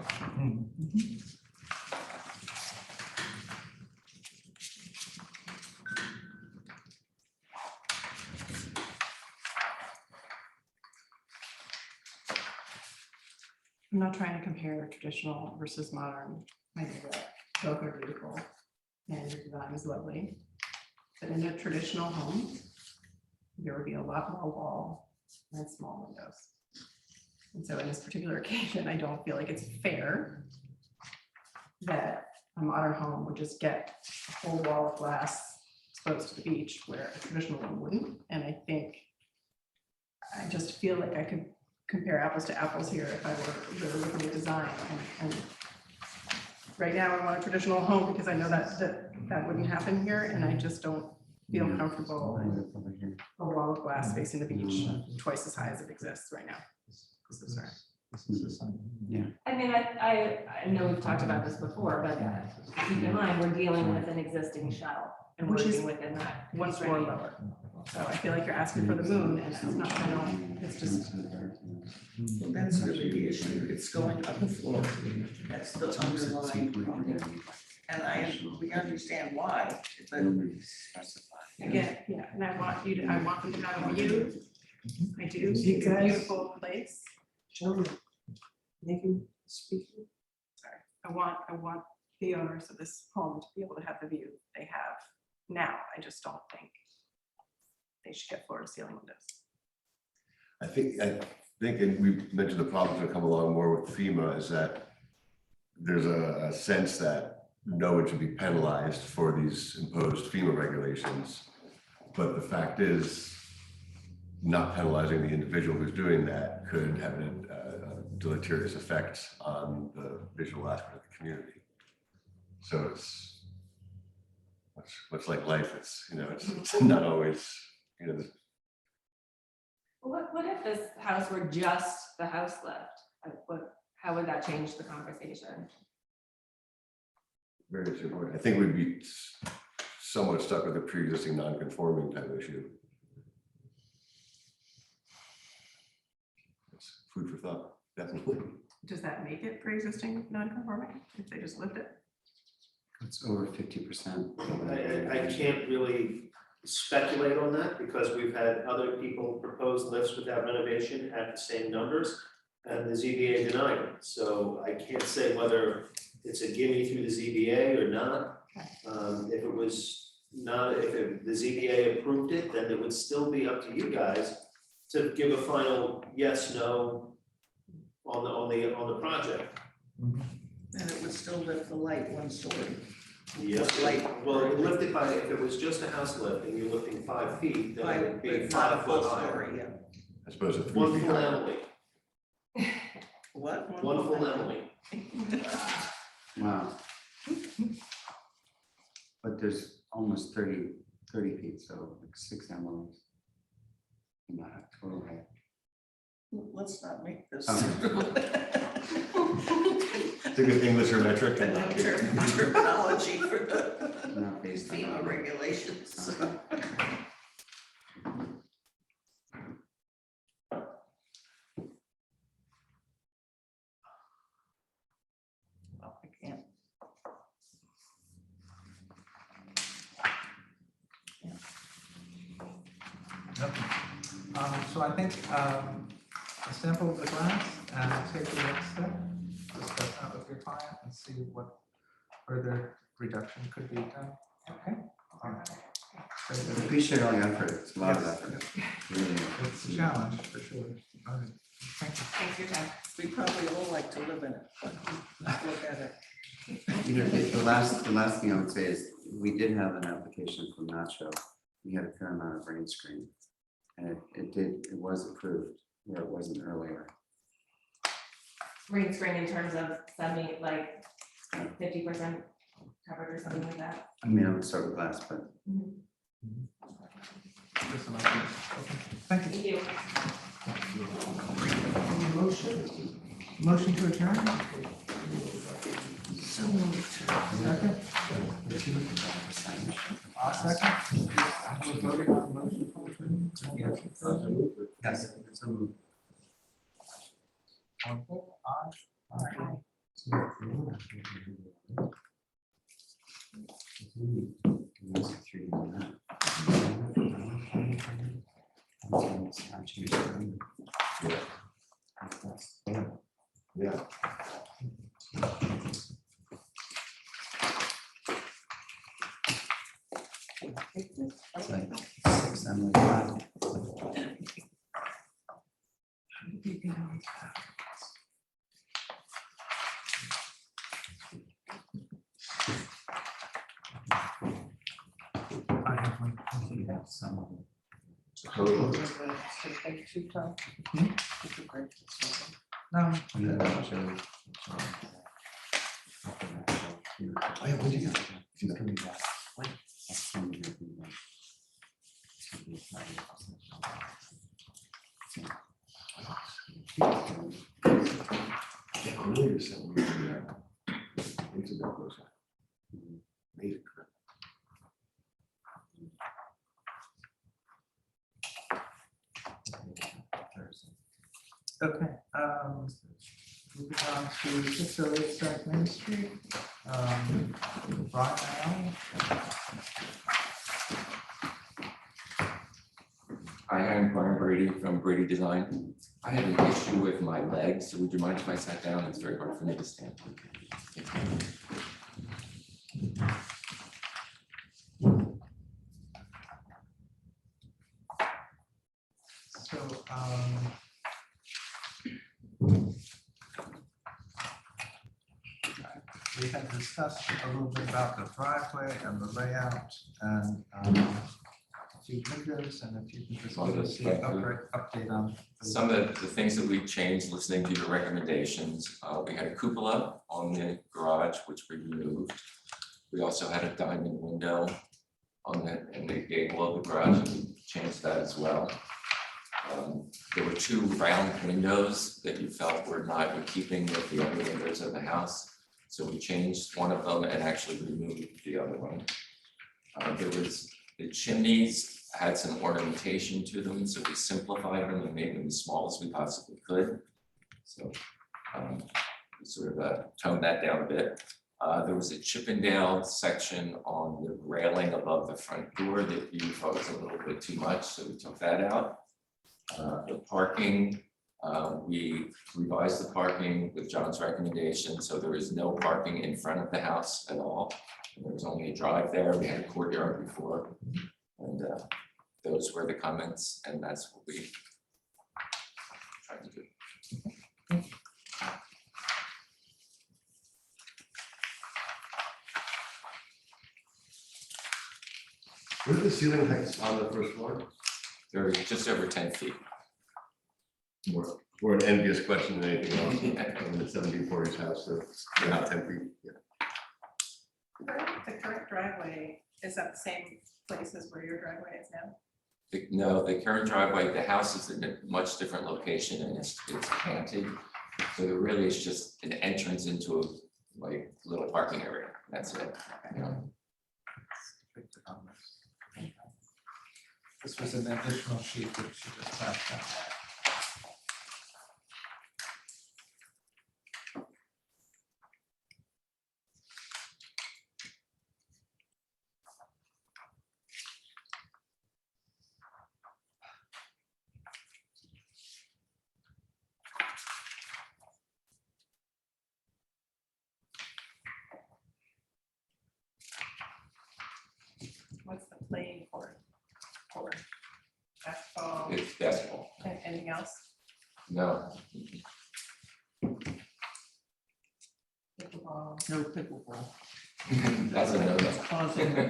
I'm not trying to compare traditional versus modern. I know that both are beautiful and your design is lovely. But in a traditional home, there would be a lot more wall and small windows. And so in this particular occasion, I don't feel like it's fair that a modern home would just get a whole wall of glass exposed to the beach where a traditional one wouldn't. And I just feel like I could compare apples to apples here if I were really looking at design. And right now I want a traditional home because I know that wouldn't happen here, and I just don't feel comfortable with a wall of glass facing the beach twice as high as it exists right now. Yeah. I mean, I know we've talked about this before, but keep in mind, we're dealing with an existing shell and Which is working within that. one floor lower. So I feel like you're asking for the moon, and it's not, I don't, it's just, Well, that's really the issue. It's going up the floor. That's the underlying problem. And we understand why, but again, yeah, and I want them to have a view. I do, it's a Because- beautiful place. they can speak. Sorry, I want the owners of this home to be able to have the view they have now. I just don't think they should get floor to ceiling windows. I think, and we mentioned the problems that come along more with FEMA is that there's a sense that no one should be penalized for these imposed FEMA regulations. But the fact is, not penalizing the individual who's doing that could have a deleterious effect on the visual aspect of the community. So it's much like life. It's not always, What if this house were just the house left? How would that change the conversation? very important. I think we'd be somewhat stuck with a pre-existing non-conforming type of issue. It's food for thought, definitely. Does that make it pre-existing non-conforming if they just lived it? It's over 50%. I can't really speculate on that because we've had other people propose lifts without renovation at the same numbers and the ZBA denied it. So I can't say whether it's a gimme through the ZBA or not. If it was not, the ZBA approved it, then it would still be up to you guys to give a final yes, no on the project. And it would still lift the light one story. Yes, well, you lift it by, if it was just a house lift and you're lifting 5 feet, then it would be It's not a 5 full foot higher. story, yeah. I suppose it's 3 One feet full high. Emily, What? one full Emily. Wow. But there's almost 30 feet, so like 6 Emmys. Not total height. Let's not make this. Okay. It's a good English or metric. A new terminology. methodology for the Not based on. FEMA regulations. Well, I can't. Okay. So I think assemble the glass and take the next step, discuss that with your client and see what further reduction could be done. Okay? All right. Very I good. appreciate all your effort. It's a lot of Yes, effort. Really. it's a challenge for sure. All right. Thank you. Thanks for your time. We probably all like to live in it, but look at it. You know, the last thing I would say is, we did have an application from Nacho. We had a fair amount of rain screen. And it was approved where it wasn't earlier. Green screen in terms of 70, like 50% covered or something like that. I mean, I would start with glass, but Listen, okay. Thank you. Thank you. Motion to adjourn? Second? I'll second. We're voting on the motion. Yes. yes, it's a move. One vote, aye. Aye. Yeah. It's like 675. I have one. You have some of them. Total. No. Yeah, I'll show you. Oh, yeah, when did you get She's coming back. That's from your email. It's gonna be Friday. Yeah, earlier this summer, we were, into that closer. Amazing. Okay, moving on to 608 South Main Street. Brian Allen. Hi, I'm Brian Brady from Brady Design. I had an issue with my legs, so would you mind if I sat down? It's very hard for me to stand. So, we had discussed a little bit about the driveway and the layout and a few windows, and if you can just give us the update on. those. Some of the things that we changed, listening to your recommendations, we had a cupola on the garage, which we removed. We also had a diamond window on in the gable of the garage, and we changed that as well. There were two round windows that you felt were not in keeping with the other windows of the house. So we changed one of them and actually removed the other one. The chimneys had some ornamentation to them, so we simplified them and made them as small as we possibly could. So we sort of toned that down a bit. There was a Chippendale section on the railing above the front door that you thought was a little bit too much, so we took that out. The parking, we revised the parking with John's recommendation, so there is no parking in front of the house at all. There was only a drive there. We had a courtyard before, and those were the comments, and that's what we tried to do. What are the ceiling heights on the first floor? They're just over 10 feet. More an envious question than anything else. In the 1740s house, so they're not 10 feet. Yeah. The current driveway is at the same place as where your driveway is now? No, the current driveway, the house is in a much different location and it's canted. So there really is just an entrance into a like little parking area. That's it, you know. Depicted on this. This was an additional sheet that she just passed out. What's the playing court? For basketball, It's basketball. anything else? No, Pickleball. No pickleball. that's a no-no. It's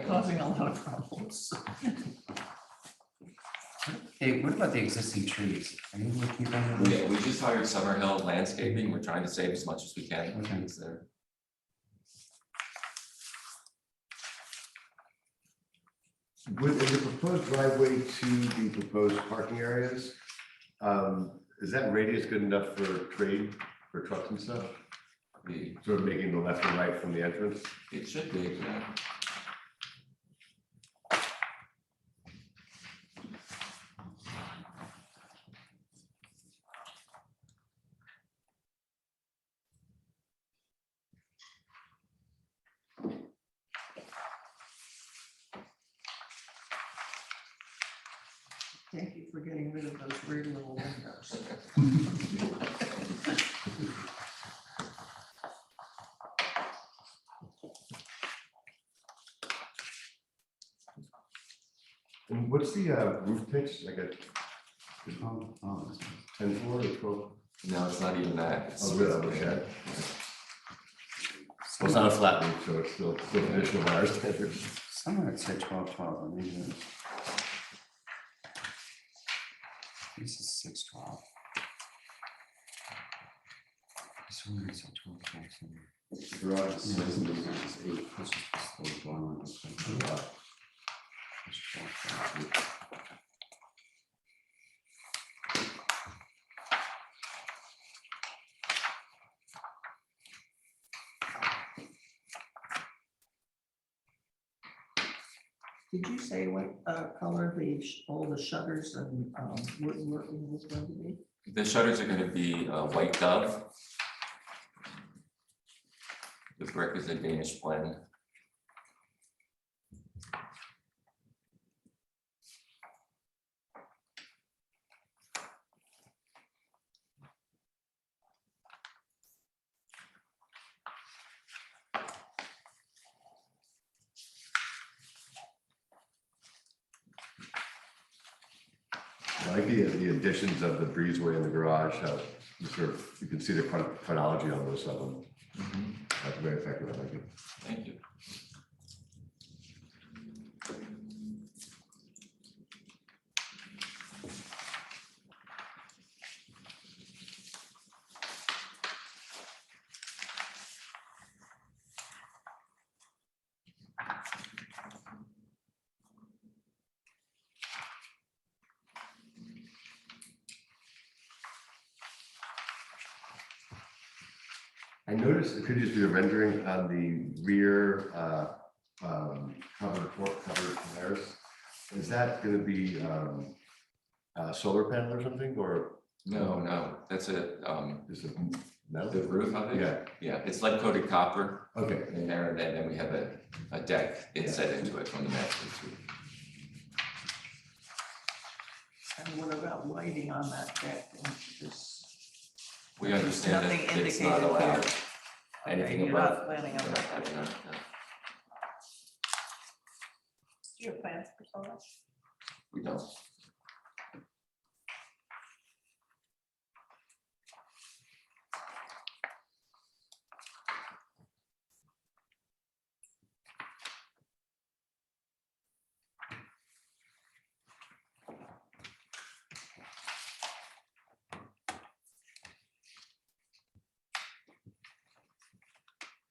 causing a lot of problems. Hey, what about the existing trees? Are you able to keep any of those? We just hired Summerhill Landscaping. We're trying to save as much as we can. Okay. It's there. With the proposed driveway to the proposed parking areas, is that radius good enough for trade, for trucks and stuff? Sort of making the left and right from the entrance? It should be, yeah. Thank you for getting rid of those weird little windows. And what's the roof pitch, like a Oh, 10-4 or 12? No, it's not even that. It's- Oh, really? Okay. Well, it's not a flat roof, so it's still traditional by our standards. somewhere it said 12, or maybe it was. This is 612. This one is 12, somewhere. Garage Yeah, this is 8. This is just the dwelling, it's like, it's 12. Did you say what color all the shutters and woodworking was going to be? The shutters are gonna be white dove. The brick is a Danish blend. I like the additions of the breezeway and the garage, how you can see the chronology on those of them. That's very effective, I like it. Thank you. I noticed, it could just be the rendering on the rear covered flares. Is that gonna be a solar panel or something, or No, that's a, is it metal? the roof of it? Yeah, Yeah, it's lead coated copper okay. in there, and then we have a deck inset into it from the master suite. And what about lighting on that deck? And this, We understand nothing that it's not indicated allowed. here. Anything You're above. not planning on we're not that. planning on it, no. Do you have plans for solar? We don't.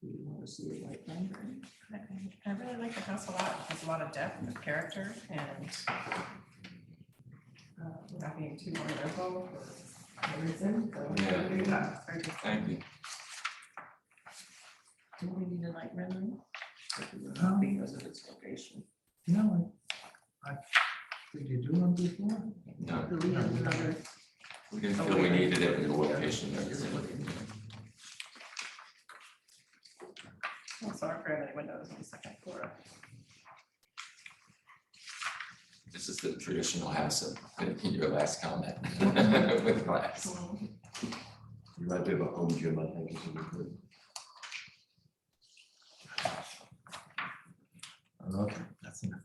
Do you want to see a light rendering? I really like the house a lot. It has a lot of depth of character and without being too ornamental for no reason. So Yeah. it's very good. Thank you. Do we need a light rendering? Because of its location. No, did you do one before? No, Do we have another? we didn't feel we needed it in the location there. Also, our very many windows on the second floor. This is the traditional house in your last comment with glass. You might have a home gym, I think, is really good. Okay, that's enough.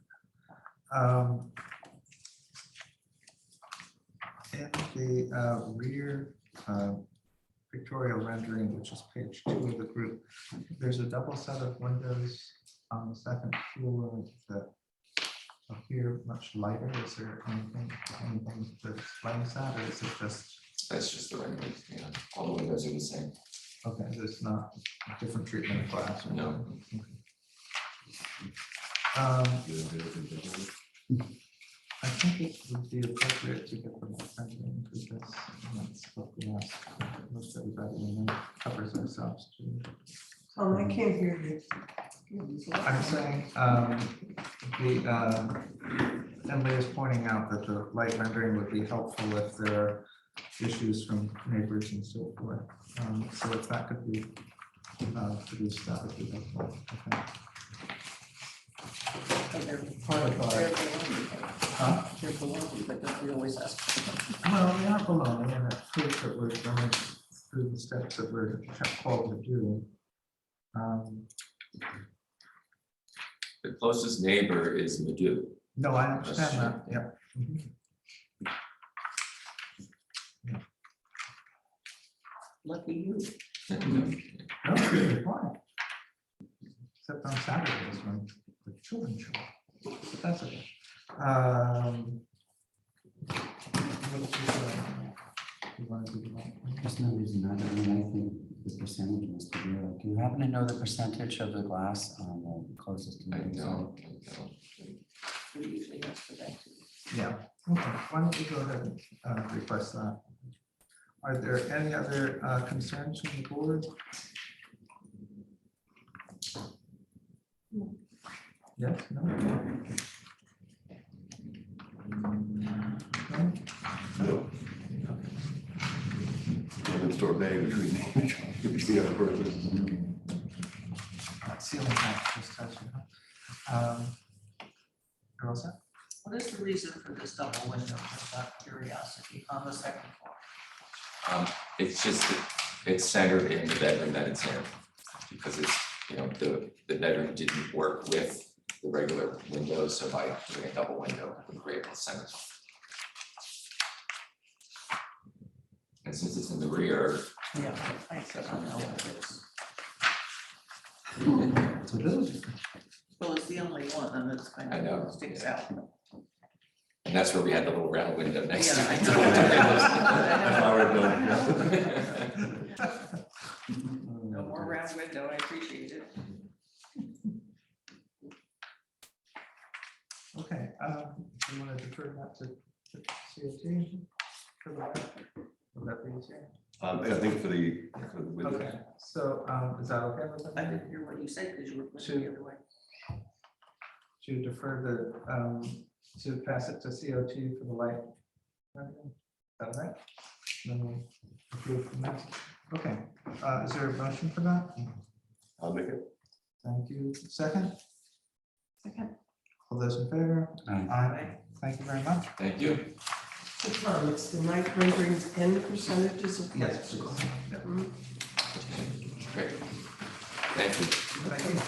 In the rear pictorial rendering, which is page 2 of the group, there's a double set of windows on the second floor that appear much lighter. Is there anything that explains that, or is it just, That's just the rendering, yeah. All the windows are the same. okay, there's not a different treatment of glass? Or No. anything? I think it would be appropriate to get the rendering because that's what we ask most everybody, and then covers ourselves too. I can't hear you. I'm saying, Emily is pointing out that the light rendering would be helpful if there are issues from neighbors and so forth. So if that could be produced, that would be helpful. Okay. Part of our, huh? They're below, but don't we always ask? Well, they are below, and it proves that we're going through the steps that we're called to do. The closest neighbor is Madhu. No, I understand that, yeah. Lucky you. No, you're fine. Except on Saturdays when the children show up. But that's okay. What else is there? You wanna do that? There's no reason not, I mean, I think the percentage was to be like, do you happen to know the percentage of the glass on the closest? I neighbor side? don't. We usually ask for that. Yeah, okay, why don't we go ahead and request that? Are there any other concerns from the board? Yes, no? No? Store bay between other persons. Ceiling height, just touching. You're all set? What is the reason for this double window, just out of curiosity, on the second floor? It's just, that it's centered in the bedroom that it's in. Because it's, you know, the bedroom didn't work with the regular windows, so by doing a double window, we were able to center. And since it's in the rear, Yeah, I said, I know what it is. So those, Well, it's the only one, and it's kind I know, of sticks out. and that's where we had the little round window next to Yeah, I it. No more round window, I appreciate it. okay, you want to defer that to COT? For the record? Will that be easier? I think for the windows. Okay, so is that okay with I everybody? didn't hear what you said because you were pushing the other way. To defer the, to pass it to COT for the light? Is that right? Then we'll approve from that. Okay, is there a motion for that? I'll make it. Thank you. Second? Second. All those in favor? Aye. Aye. Thank you very much. Thank you. It's the night renderings and percentages of. Yes. Great. Thank you. Thank you.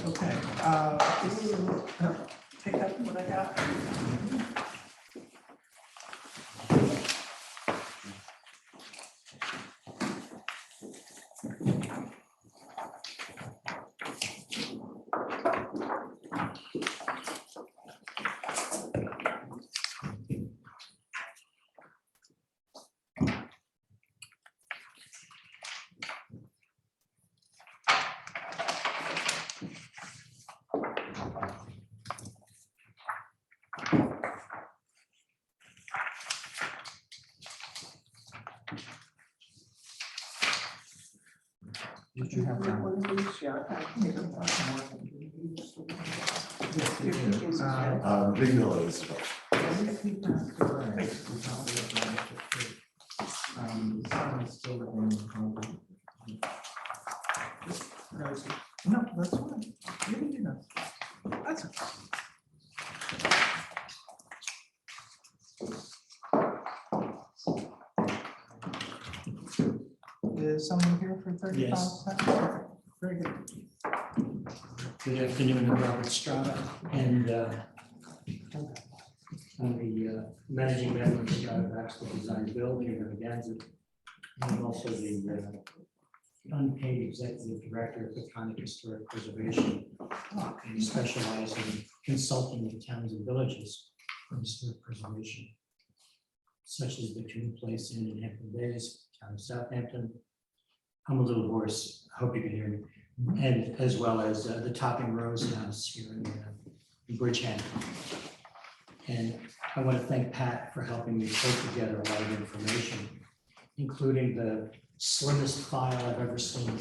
Okay, Pick up what I got. you have one of these? Yeah. I can take them. Big Miller is. No, that's fine. You can do that. That's okay. Is someone here for 35 Yes. seconds? Very good. Good afternoon, I'm Robert Strada, and I'm the managing member of Strada Baxter Design Building in Narragansett. And I'm also the unpaid executive director of Peconic Historic Preservation. And we specialize in consulting with towns and villages for historic preservation, such as the Coon Place Inn in Hampton Bays, town of Southampton. I'm a little hoarse, I hope you can hear me. And as well as the Topping Rose House here in Bridgehampton. And I want to thank Pat for helping me put together a lot of information, including the slimmest file I've ever seen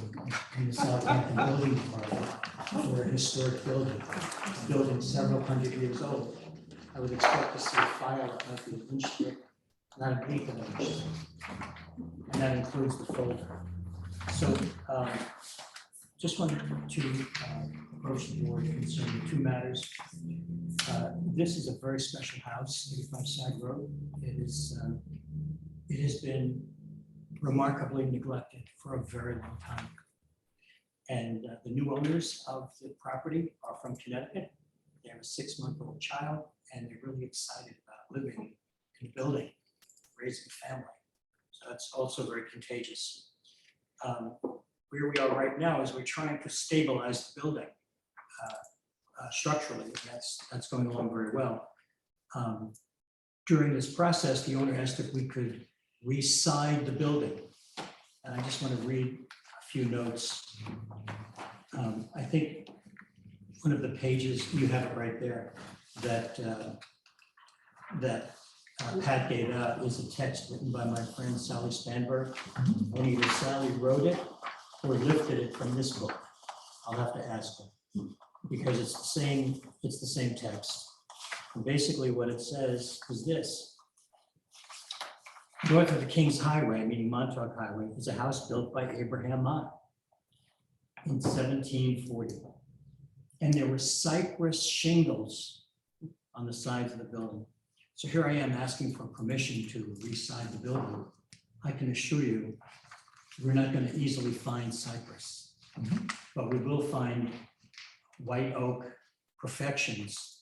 in the Southampton Building Department for a historic building several hundred years old. I would expect to see a file that might be an inch thick, not a eighth of an inch thick. And that includes the folder. So just wanted to approach the board concerning two matters. This is a very special house, 85 Sag Road. It has been remarkably neglected for a very long time. And the new owners of the property are from Connecticut. They have a 6-month-old child, and they're really excited about living in a building, raising a family. So that's also very contagious. Where we are right now is we're trying to stabilize the building structurally. That's going along very well. During this process, the owner asked if we could re-side the building. And I just want to read a few notes. I think one of the pages, you have it right there, that Pat gave out is a text written by my friend Sally Spanberg. And either Sally wrote it or lifted it from this book. I'll have to ask her because it's the same text. And basically what it says is this. North of the King's Highway, meaning Montauk Highway, is a house built by Abraham Mott in 1740. And there were cypress shingles on the sides of the building. So here I am asking for permission to re-side the building. I can assure you, we're not going to easily find cypress, but we will find white oak perfections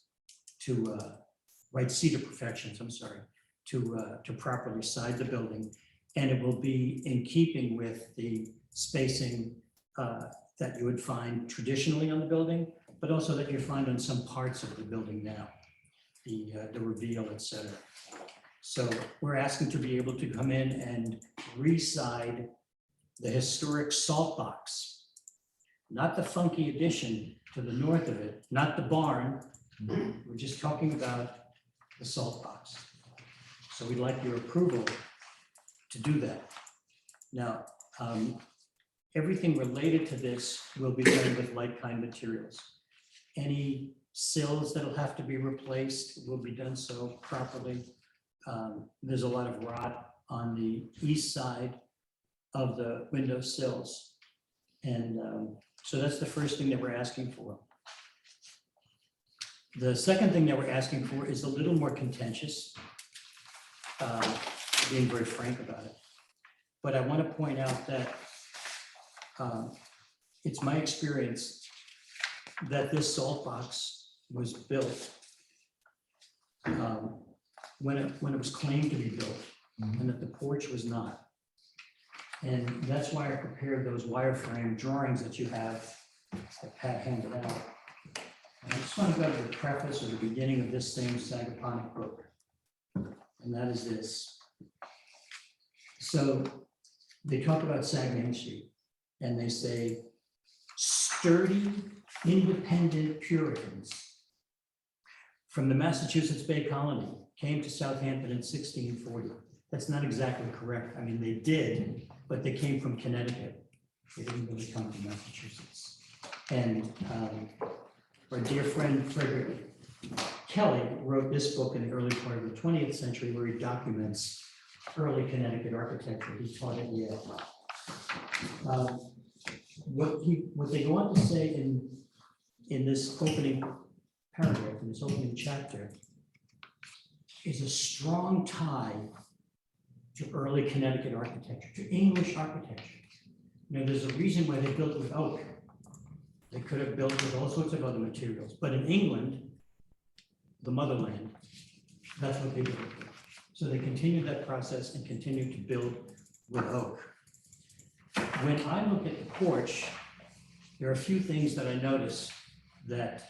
white cedar perfections, I'm sorry, to properly side the building. And it will be in keeping with the spacing that you would find traditionally on the building, but also that you find on some parts of the building now, the reveal, et cetera. So we're asking to be able to come in and re-side the historic salt box, not the funky addition to the north of it, not the barn. We're just talking about the salt box. So we'd like your approval to do that. Now, everything related to this will be done with like-kind materials. Any sills that'll have to be replaced will be done so properly. There's a lot of rot on the east side of the window sills. And so that's the first thing that we're asking for. The second thing that we're asking for is a little more contentious, being very frank about it. But I want to point out that it's my experience that this salt box was built when it was claimed to be built, and that the porch was not. And that's why I prepared those wireframe drawings that you have that Pat handed out. And I just want to go to the preface or the beginning of this same Sagaponic book. And that is this. So they talk about Sag Main Street and they say, sturdy, independent Puritans from the Massachusetts Bay Colony came to Southampton in 1640. That's not exactly correct. I mean, they did, but they came from Connecticut. They didn't really come to Massachusetts. And our dear friend Frederick Kelly wrote this book in the early part of the 20th century where he documents early Connecticut architecture. He taught at Yale. What they go on to say in this opening paragraph, in this opening chapter, is a strong tie to early Connecticut architecture, to English architecture. You know, there's a reason why they built with oak. They could have built with all sorts of other materials, but in England, the motherland, that's what they did. So they continued that process and continued to build with oak. When I look at the porch, there are a few things that I notice that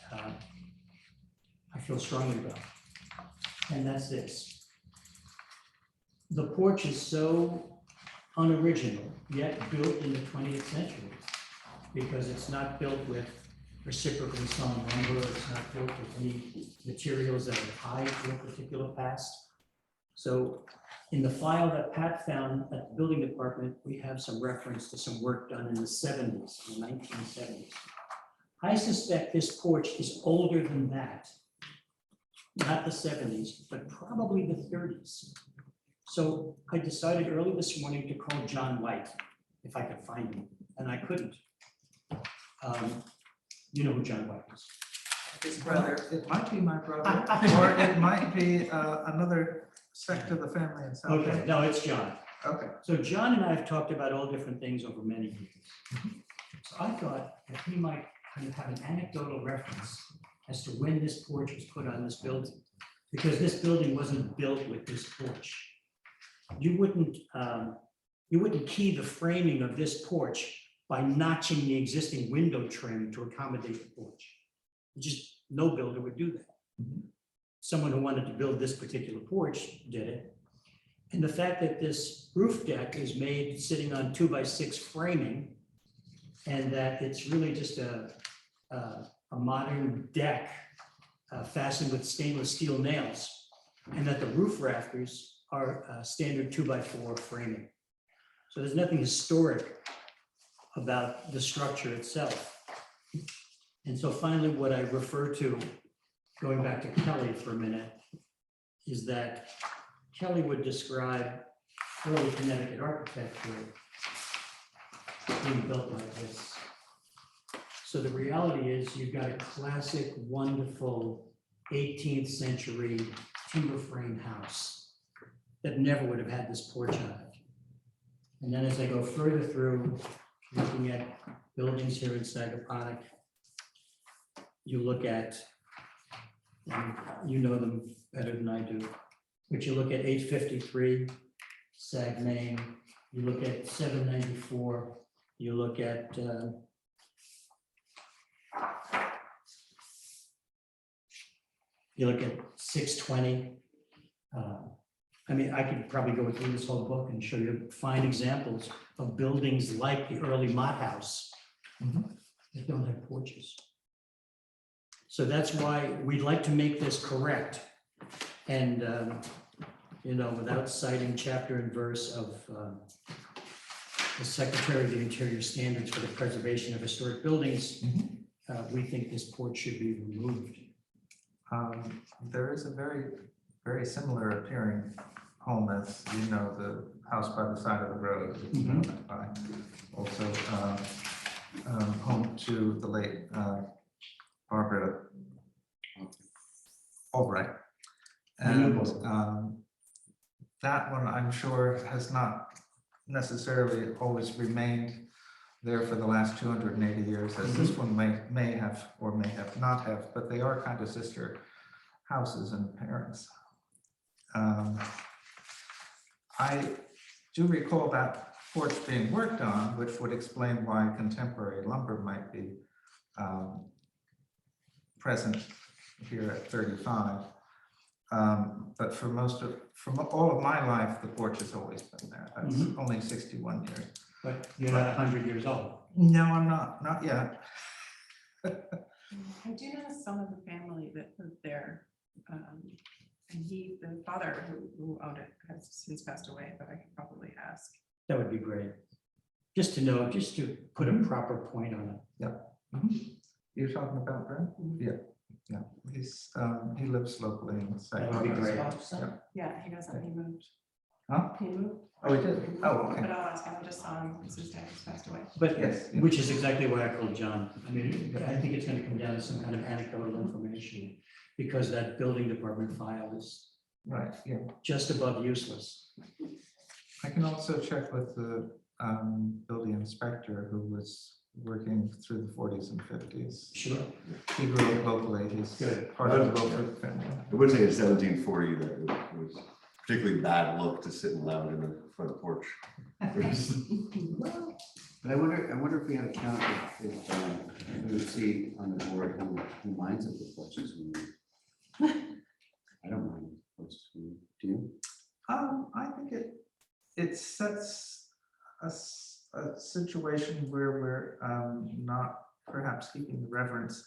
I feel strongly about. And that's this. The porch is so unoriginal, yet built in the 20th century, because it's not built with reciprocally sawn lumber, it's not built with any materials that are tied to a particular past. So in the file that Pat found at the building department, we have some reference to some work done in the 70s, in the 1970s. I suspect this porch is older than that, not the 70s, but probably the 30s. So I decided early this morning to call John White, if I could find him, and I couldn't. You know who John White is? His brother. It might be my brother, or it might be another sect of the family in South. Okay, no, it's John. Okay. So John and I have talked about all different things over many years. So I thought that he might kind of have an anecdotal reference as to when this porch was put on this building, because this building wasn't built with this porch. You wouldn't key the framing of this porch by notching the existing window trim to accommodate the porch. Just no builder would do that. Someone who wanted to build this particular porch did it. And the fact that this roof deck is made sitting on 2x6 framing, and that it's really just a modern deck fastened with stainless steel nails, and that the roof rafters are standard 2x4 framing. So there's nothing historic about the structure itself. And so finally, what I refer to, going back to Kelly for a minute, is that Kelly would describe early Connecticut architecture being built like this. So the reality is you've got a classic, wonderful 18th century timber frame house that never would have had this porch on it. And then as I go further through, looking at buildings here in Sagaponic, you look at, and you know them better than I do, but you look at 853, Sag Main, you look at 794, you look at you look at 620. I mean, I could probably go through this whole book and show you fine examples of buildings like the early Mott House that don't have porches. So that's why we'd like to make this correct. And, you know, without citing chapter and verse of the Secretary of the Interior Standards for the Preservation of Historic Buildings, we think this porch should be removed. There is a very similar appearing home, as you know, the house by the side of the road. By also home to the late Barbara Albright. And that one, I'm sure, has not necessarily always remained there for the last 280 years, as this one may have or may have not have, but they are kind of sister houses and parents. I do recall that porch being worked on, which would explain why contemporary lumber might be present here at 35. But from all of my life, the porch has always been there. That's only 61 years. But you're not 100 years old. No, I'm not yet. I do know some of the family that lived there. And the father who owned it has since passed away, but I could probably ask. That would be great. just to know, just to put a proper point on it. You're talking about Brent? Yeah, he lives locally in the site. That would be great. Yeah, he doesn't, he moved. Huh? He moved. Oh, he did? Oh, okay. But I'll ask him, I just saw him, since his dad just passed away. But, Yes. which is exactly why I called John. I mean, I think it's gonna come down to some kind of anecdotal information, because that building department file is Right, yeah. just above useless. I can also check with the building inspector who was working through the 40s and 50s. Sure. He grew up locally, he's Good. part of the local family. I would say in 1740 that it was particularly bad look to sit and lounge in the front porch. But I wonder if we have a count if we would see on the board who minds if the porches we move. I don't mind the porches we move. Do you? I think it sets a situation where we're not perhaps keeping the reverence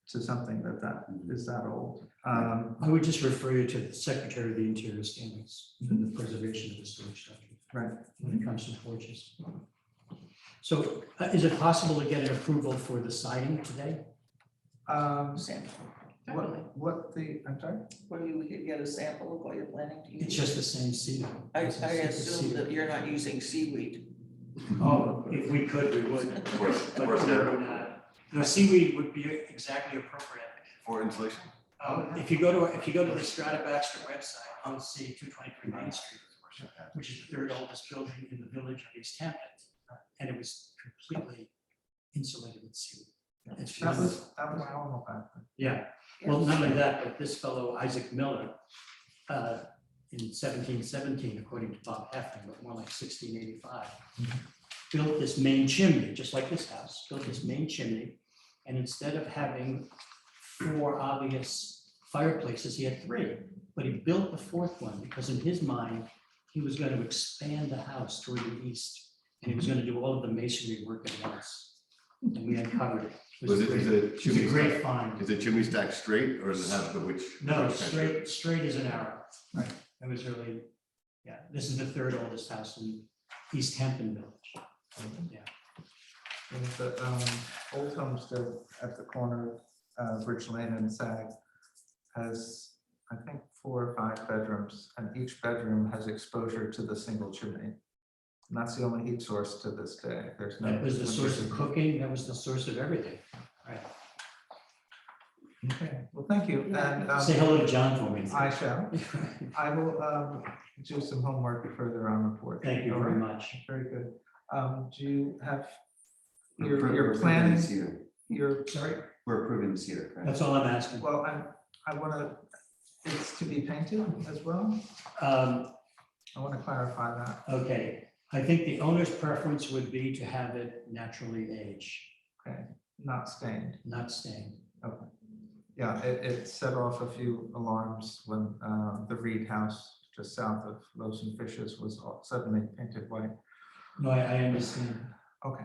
to something that is that old. I would just refer you to the Secretary of the Interior standards for the preservation of historic structures. Right. When it comes to porches. So is it possible to get an approval for the siding today? Sample, I'm sorry? where you could get a sample of what you're planning to use. It's just the same cedar. I It's the assume cedar. that you're not using seaweed. Oh, if we could, we would. Of course, But they're we're not. No, seaweed would be exactly appropriate. for insulation. If you go to the Strata Baxter website, you'll see 223 Main Street, which is the third oldest building in the village of East Hampton. And it was completely insulated with seaweed. It's That wonderful. was Alamo back then. Yeah, well, not only that, but this fellow Isaac Miller, in 1717, according to Bob Hefton, but more like 1685, built this main chimney, just like this house, built this main chimney. And instead of having 4 obvious fireplaces, he had 3. But he built the 4th one because in his mind, he was going to expand the house toward the east. And he was going to do all of the masonry work at once. And we uncovered it. It was a great find. Is the chimney stack straight or does it have the witch? No, straight as an arrow. Right. It was really, yeah, this is the 3rd oldest house in East Hampton Village. Yeah. And the old homestead at the corner of Rich Lane and Sag has, I think, 4 or 5 bedrooms, and each bedroom has exposure to the single chimney. And that's the only heat source to this day. There's no. That was the source of cooking, that was the source of everything. Right. Okay, well, thank you. And Say hello to John for me. I shall. I will do some homework further on report. Thank you very much. Very good. Do you have, We're approving you're the planning, cedar. sorry? We're approving the cedar, correct? That's all I'm asking. Well, I want to, it's to be painted as well. I want to clarify that. Okay, I think the owner's preference would be to have it naturally age, Okay, not stained. not stained. Okay. Yeah, it set off a few alarms when the Reed House just south of Loaves and Fishes was suddenly painted white. No, I understand. Okay.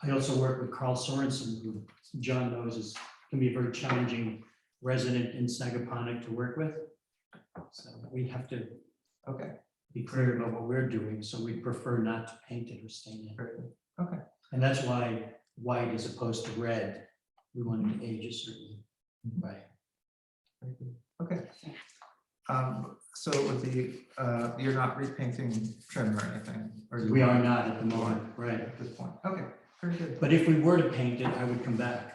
I also work with Carl Sorensen, who John knows can be a very challenging resident in Sagaponack to work with. So we have to Okay. be clear about what we're doing, so we prefer not to paint it or stain it. Very good. Okay. And that's why white as opposed to red, we want it to age a certain way. Very good. Okay. So it would be, you're not repainting trim or anything? Or you We are not at the moment, right? at this point. Okay, very good. But if we were to paint it, I would come back.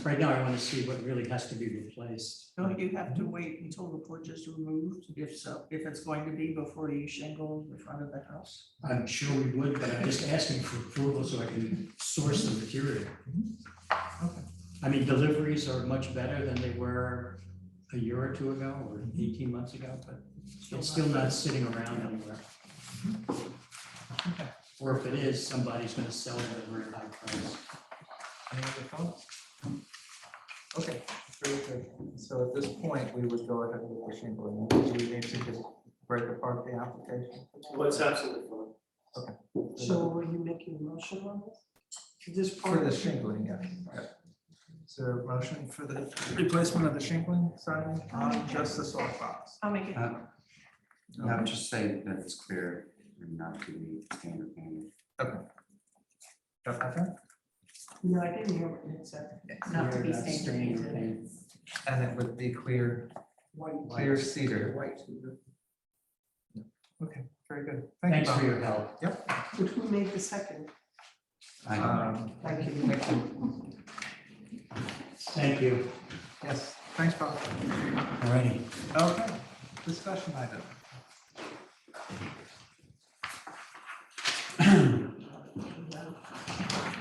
Right now, I want to see what really has to be replaced. Don't you have to wait until the porch is removed, if it's going to be before you shingle the front of the house? I'm sure we would, but I'm just asking for approval so I can source the material. Okay. I mean, deliveries are much better than they were a year or 2 ago or 18 months ago, but it's still not sitting around anywhere. Okay. Or if it is, somebody's going to sell it at a very high price. Any other thoughts? Okay, very good. So at this point, we would go ahead with the shingling. Do we need to just break apart the application? What's absolutely fine. So are you making a motion on this? For the shingling, yeah. Is there a motion for the replacement of the shingling siding on just the salt box? I'll make it. No, just say that it's clear and not to be standard painted. Got that there? No, I didn't hear what it said. Not to be stained. And it would be clear cedar. White. Okay, very good. Thank you, Thanks for Bob. your help. Yep. Which who made the second? I don't Thank you. Thank you. Thank you. Yes, thanks, Bob. Alrighty. Okay, discussion item.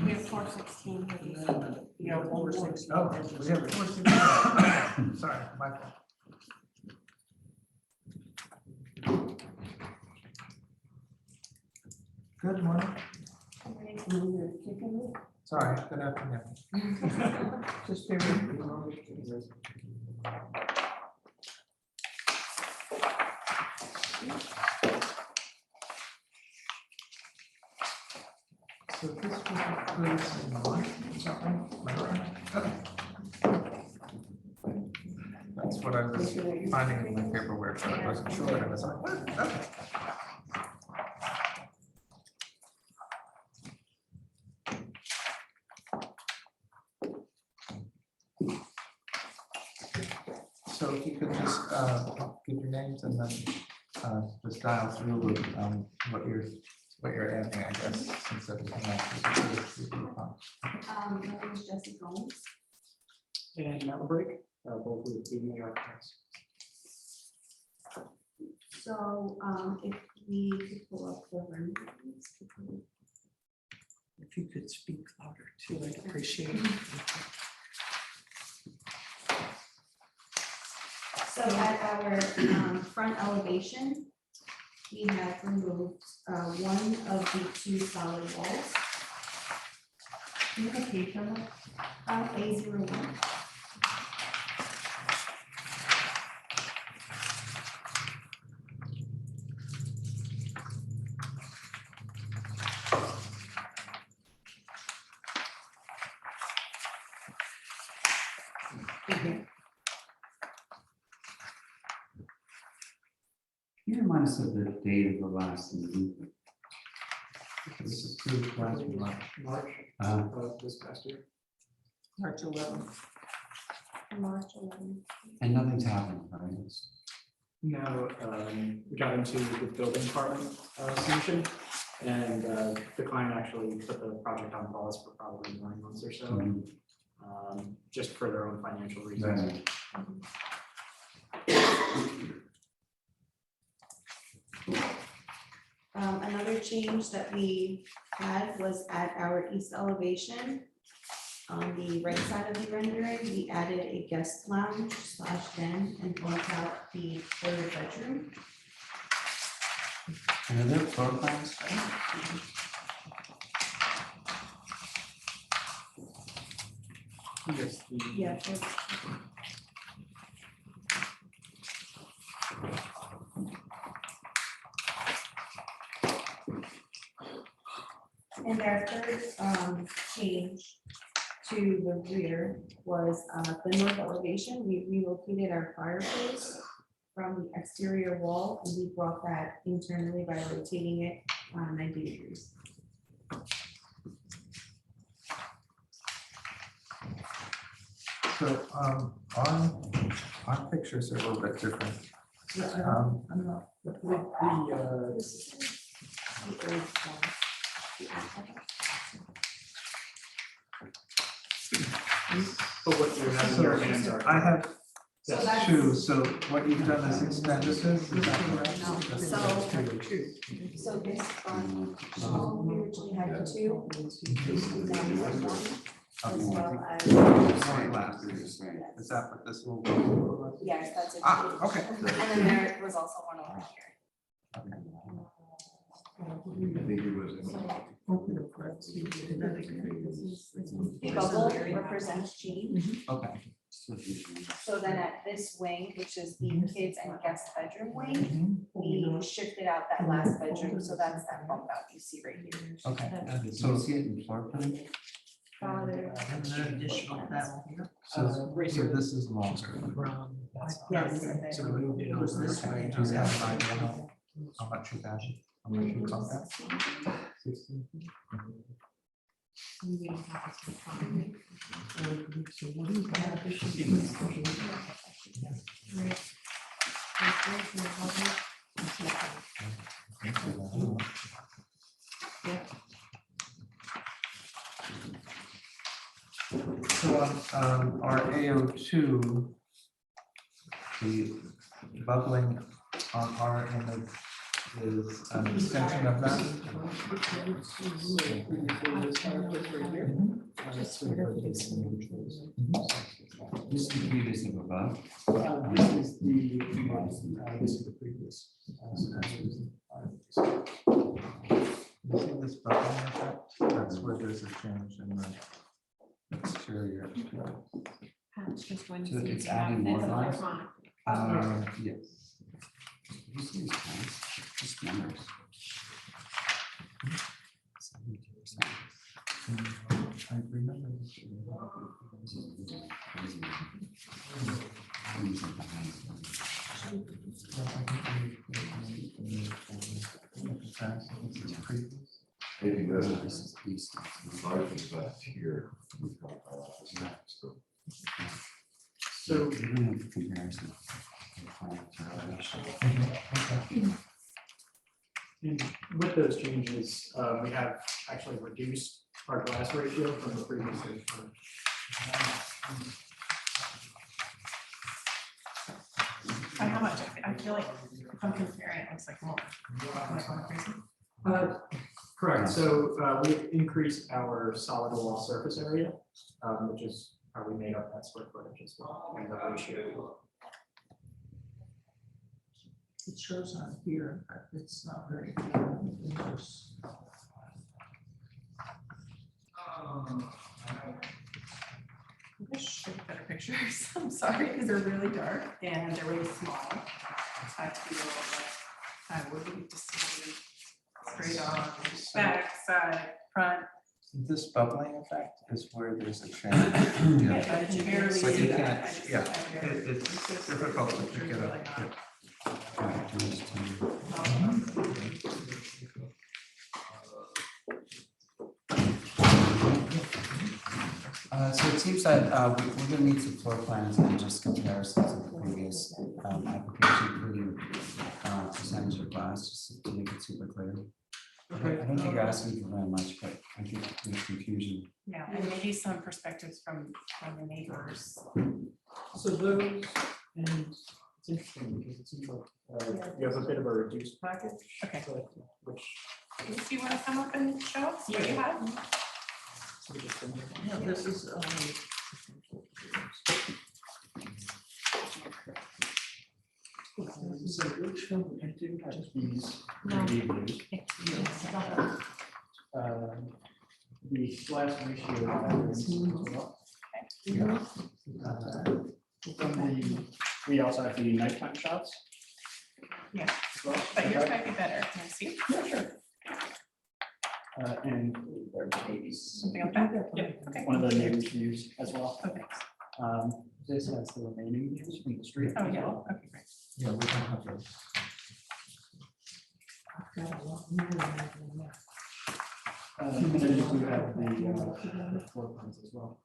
We have 416. Yeah, 416. Oh, we have 416. Sorry, my fault. Good morning. Sorry, good afternoon. Just bear with me. So this was approved in March, is that right? Okay. That's what I was finding in my paperwork, but I wasn't sure what it was like. Okay. So if you could just give your names and then just dial through what you're adding, I guess, since everything else is. My name is Jesse Gomes. And Mountain Break, both with the architects. So if we could pull up the renderings. If you could speak louder too, I'd appreciate it. So at our front elevation, we have removed one of the two solid walls. Do you have a page on that? A01. Can you remind us of the date of the last meeting? This is approved last March. Of this past year. March 11th. March 11. And nothing's happened, right? It's- Now, we got into the building department solution, and the client actually put the project on pause for probably 9 months or so, just for their own financial reasons. Right. Another change that we had was at our east elevation. On the right side of the rendering, we added a guest lounge / den and built out the third bedroom. And are there floor plans? Yes, the- Yeah. And our third change to the rear was the north elevation. We relocated our fireplace from the exterior wall, and we brought that internally by rotating it 90 degrees. So our pictures are a little bit different. I'm not. with the, This is the old one. but what you have in your hands are. I have So that's- two, so what you've done is expanded this. Is that correct? No, so this one, we originally had two, now we have one, as well as. Sorry, last. Is that what this will? Yes, that's a Ah, change. okay. And then there was also one over here. I think it was. The bubble represents Jean. Okay. So then at this wing, which is the kids and guest bedroom wing, we shifted out that last bedroom, so that's that bump out you see right here. Okay. So see it in floor plan? Father. Additional that here. So this is longer. Yes, and then- So we moved it Was over this to- way? Do you have an idea how much you got? How much you got that? So on our AO2, the bubbling on our image is an extension of that. This is the previous of above. This is the previous. You see this bubbling effect? That's where there's a change in the exterior. So it's adding more lines? Yes. This is nice. Just numbers. 72%. I remember this. Maybe that's This is east. largest left here. So we're gonna have a comparison. And with those changes, we have actually reduced our glass ratio from the previous. By how much? I feel like if I'm comparing, it looks like more. Am I going crazy? Correct, so we've increased our solid wall surface area, which is how we made up that square footage as well, and the ratio. It shows on here, but it's not very clear. I should have better pictures. I'm sorry, because they're really dark and they're really small. I feel like I would need to see straight on, back, side, front. This bubbling effect is where there's a change. Yeah, but you barely But see you that. can't, I just- yeah, I barely- it's difficult to pick it up. Really not. So it seems that we're gonna need some floor plans and just comparisons of the previous application, including percentage of glass, just to make it super clear. I don't think you're asking for very much, but I think there's confusion. Yeah, and maybe some perspectives from the neighbors. So those, and it's interesting because it seems like you have a bit of a reduced package. Okay. Which. Do you want to come up and show us what you have? Yeah, this is, So which one, I do have these. The glass ratio. We also have the nighttime shots. Yeah, as well. but yours might be better. Can I see? Yeah, sure. And there maybe Something like that? Yeah, okay. one of the neighbors views as well. Okay. This has the remaining views from the street. Oh, as yeah, well. okay, great. Yeah, we don't have those. And then you do have the floor plans as well.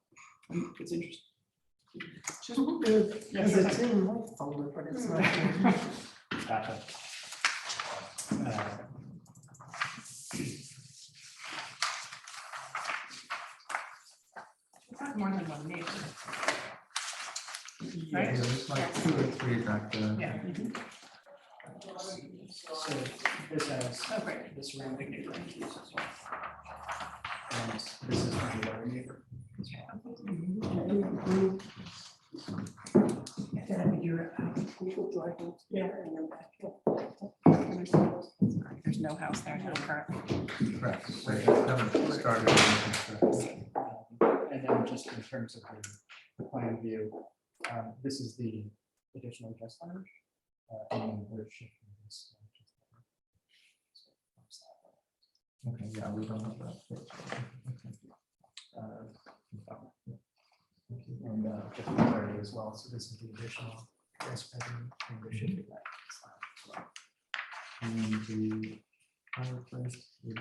It's interesting. just good, because it's in my folder, but it's not. in- Gotcha. It's not more than one neighbor. Yeah, Right? there's like 2 or 3 back there. Yeah. So this has, Oh, great. this surrounding neighbor views as well. And this is the other neighbor. There's no house there now currently. Correct. They haven't started any construction. And then just in terms of the plan view, this is the additional guest lounge. And then we're shifting this. Okay, yeah, we don't have that. And just for clarity as well, so this is the additional guest bedroom and we're shifting that. as well. And the Fireplace is-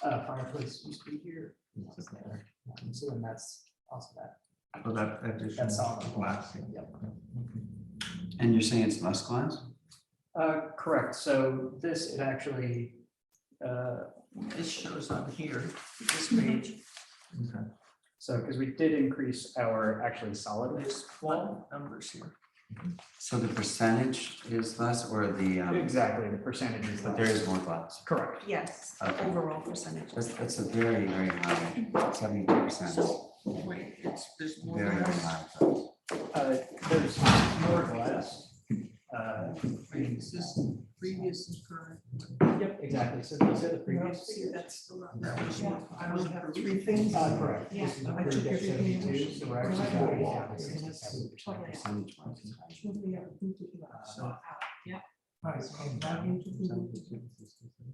Fireplace used to be here. It's there. So then that's also that. Oh, that addition. That's all. Glass. Yep. And you're saying it's less glass? Correct. So this, it actually, This shows on here, this page. Okay. so because we did increase our actually solid There's waste wall. numbers here. So the percentage is less or the, Exactly, the percentage is. but there is more glass. Correct. Yes, Okay. overall percentage. That's a very, very high, 70%. So, wait, there's more. Very, very glass. high. There's more glass. Wait, is this previous and current? Yep, exactly. So these are the previous. That's still not. I only have three things. Correct. This is I approved took at everything. 72, so we're actually going down to 67%. Percentage-wise. Right, so that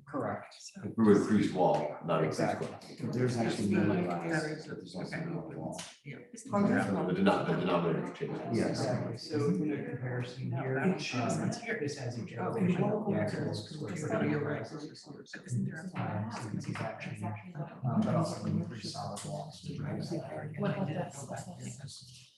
Correct. Through increased wall, not Exactly. There's actually Feel no like glass. areas of- There's also okay. no wall. The denominator changes. Yes. Exactly. So in a comparison here, this has each elevation. The actual square footage of You're right. houses is here. So this is actually, but also the increased solid walls. to drive that area. What about this?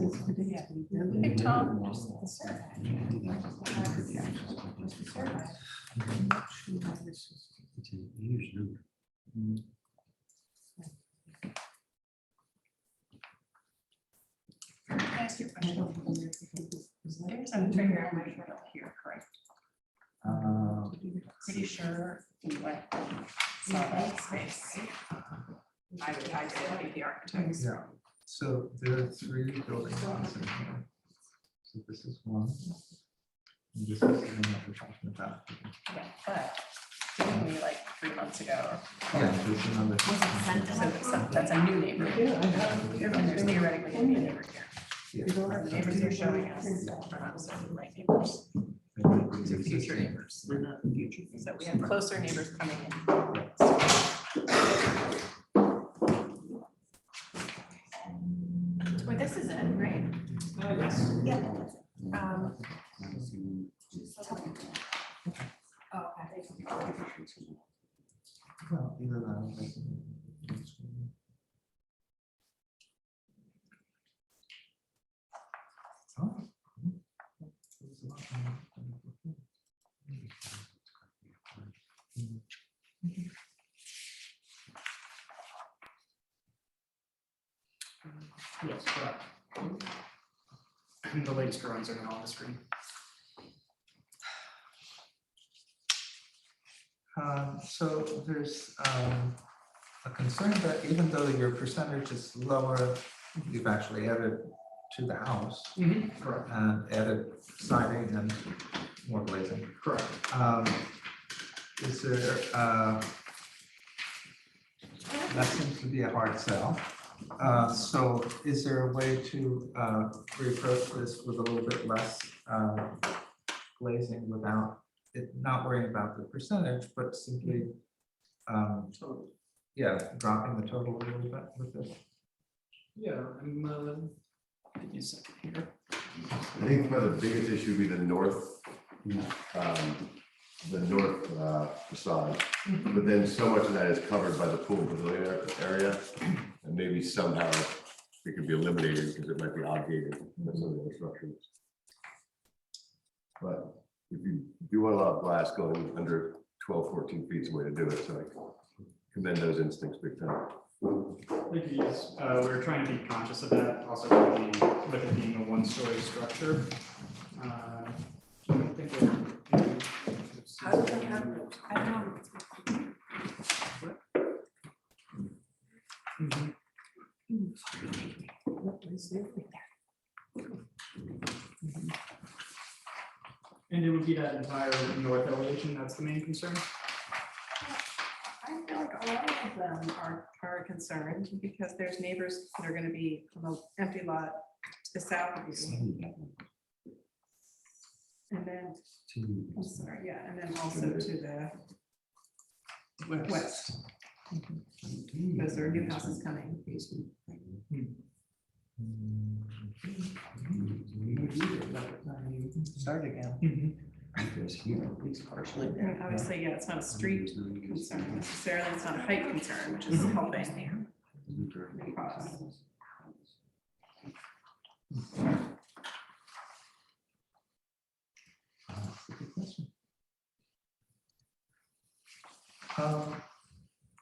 Hey, Tom, just the survey. It's a huge number. Can I ask you a question? There's a trigger measurement here, correct? Pretty sure we went, saw that space. I did with the architects. Yeah, so there are three building blocks in here. So this is one. And this is the one that we're talking about. Yeah, but didn't we like 3 months ago? Yeah, there's another. So that's a new neighbor. And there's theoretically a new neighbor here. Yeah. The neighbors are showing us are not so right neighbors. These are future neighbors. They're not the future. So we have closer neighbors coming in. Well, this is it, right? Yes. Yeah. Oh, okay. Well, either that or this. Oh. Yes, correct. And the latest drawings are now on the screen. So there's a concern that even though your percentage is lower, you've actually added to the house Correct. and added siding and more glazing. Correct. Is there, that seems to be a hard sell. So is there a way to reapproach this with a little bit less glazing without it, not worrying about the percentage, but simply, yeah, dropping the total a little bit with this? Yeah, I'm, give me a second here. I think probably the biggest issue would be the north facade. But then so much of that is covered by the pool pavilion area, and maybe somehow it could be eliminated because it might be obviated by some of the other structures. But if you do want a lot of glass going under 12, 14 feet is the way to do it, so I commend those instincts big time. Thank you, yes. We're trying to be conscious of that, also with it being a one-story structure. I don't think How do they have, I don't know. And it would be that entire north elevation, that's the main concern? I feel like a lot of them are concerned because there's neighbors that are gonna be on the empty lot to the south of you. And then, I'm sorry, yeah, and then also to the west. Because there are new houses coming. Start again. There's here. It's partially I mean, there. obviously, yeah, it's not a street concern necessarily, it's not a height concern, which is helping.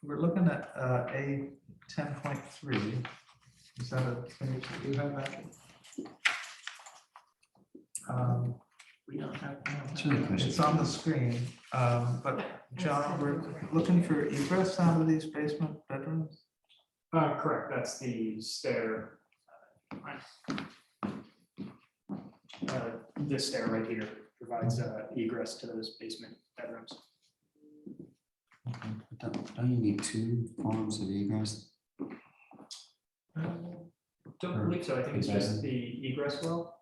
We're looking at A 10.3. Is that a page that you have that? We don't have. It's really question. It's on the screen, but John, we're looking for egress out of these basement bedrooms? Correct, that's the stair. This stair right here provides egress to those basement bedrooms. Okay, but don't you need two forms of egress? Don't believe so, I think it's just the egress well.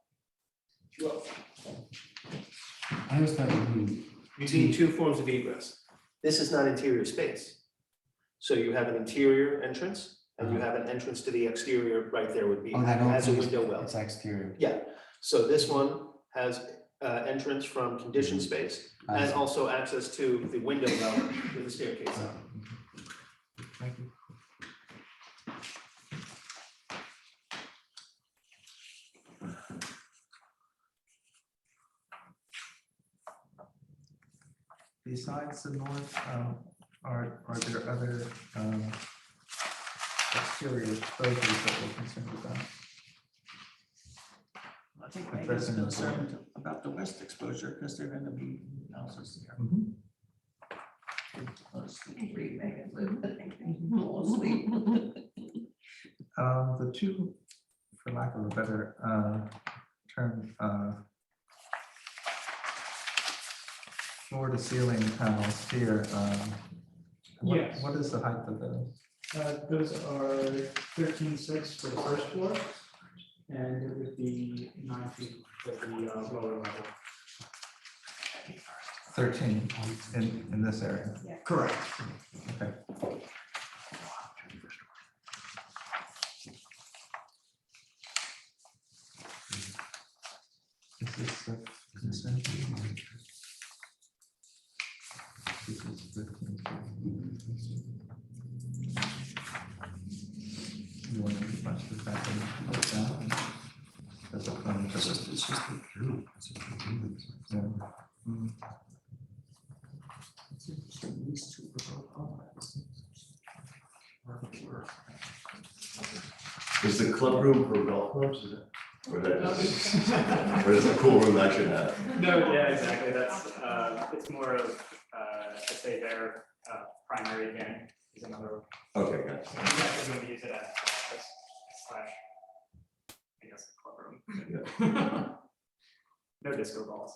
I always thought you You need two forms of egress. This is not interior space. So you have an interior entrance and you have an entrance to the exterior right there would be, oh, that whole has a thing is- window well. It's exterior. Yeah, so this one has entrance from conditioned space I and see. also access to the window well with the staircase. Thank you. Besides the north, are there other exterior exposures that we're concerned about? I think Megan's concerned about the west exposure because they're gonna be houses there. Mostly. Mostly. The two, for lack of a better term, floor to ceiling panels here. Yes. What is the height of those? Those are 13.6 for the first floor, and it would be 9 feet for the lower level. 13 in this area. Correct. Okay. Is this the consent? This is 15. You want to punch this back in? Put it down? That's a fun- It's just the count. It's just the count. Yeah. It's interesting, these two are both homes. Is the club room for golf clubs, is it? Or is the cool room that should have? No, yeah, exactly, that's, it's more of, I'd say their primary den is another. Okay, gotcha. We're going to use it as office slash, I guess, club room. No disco balls.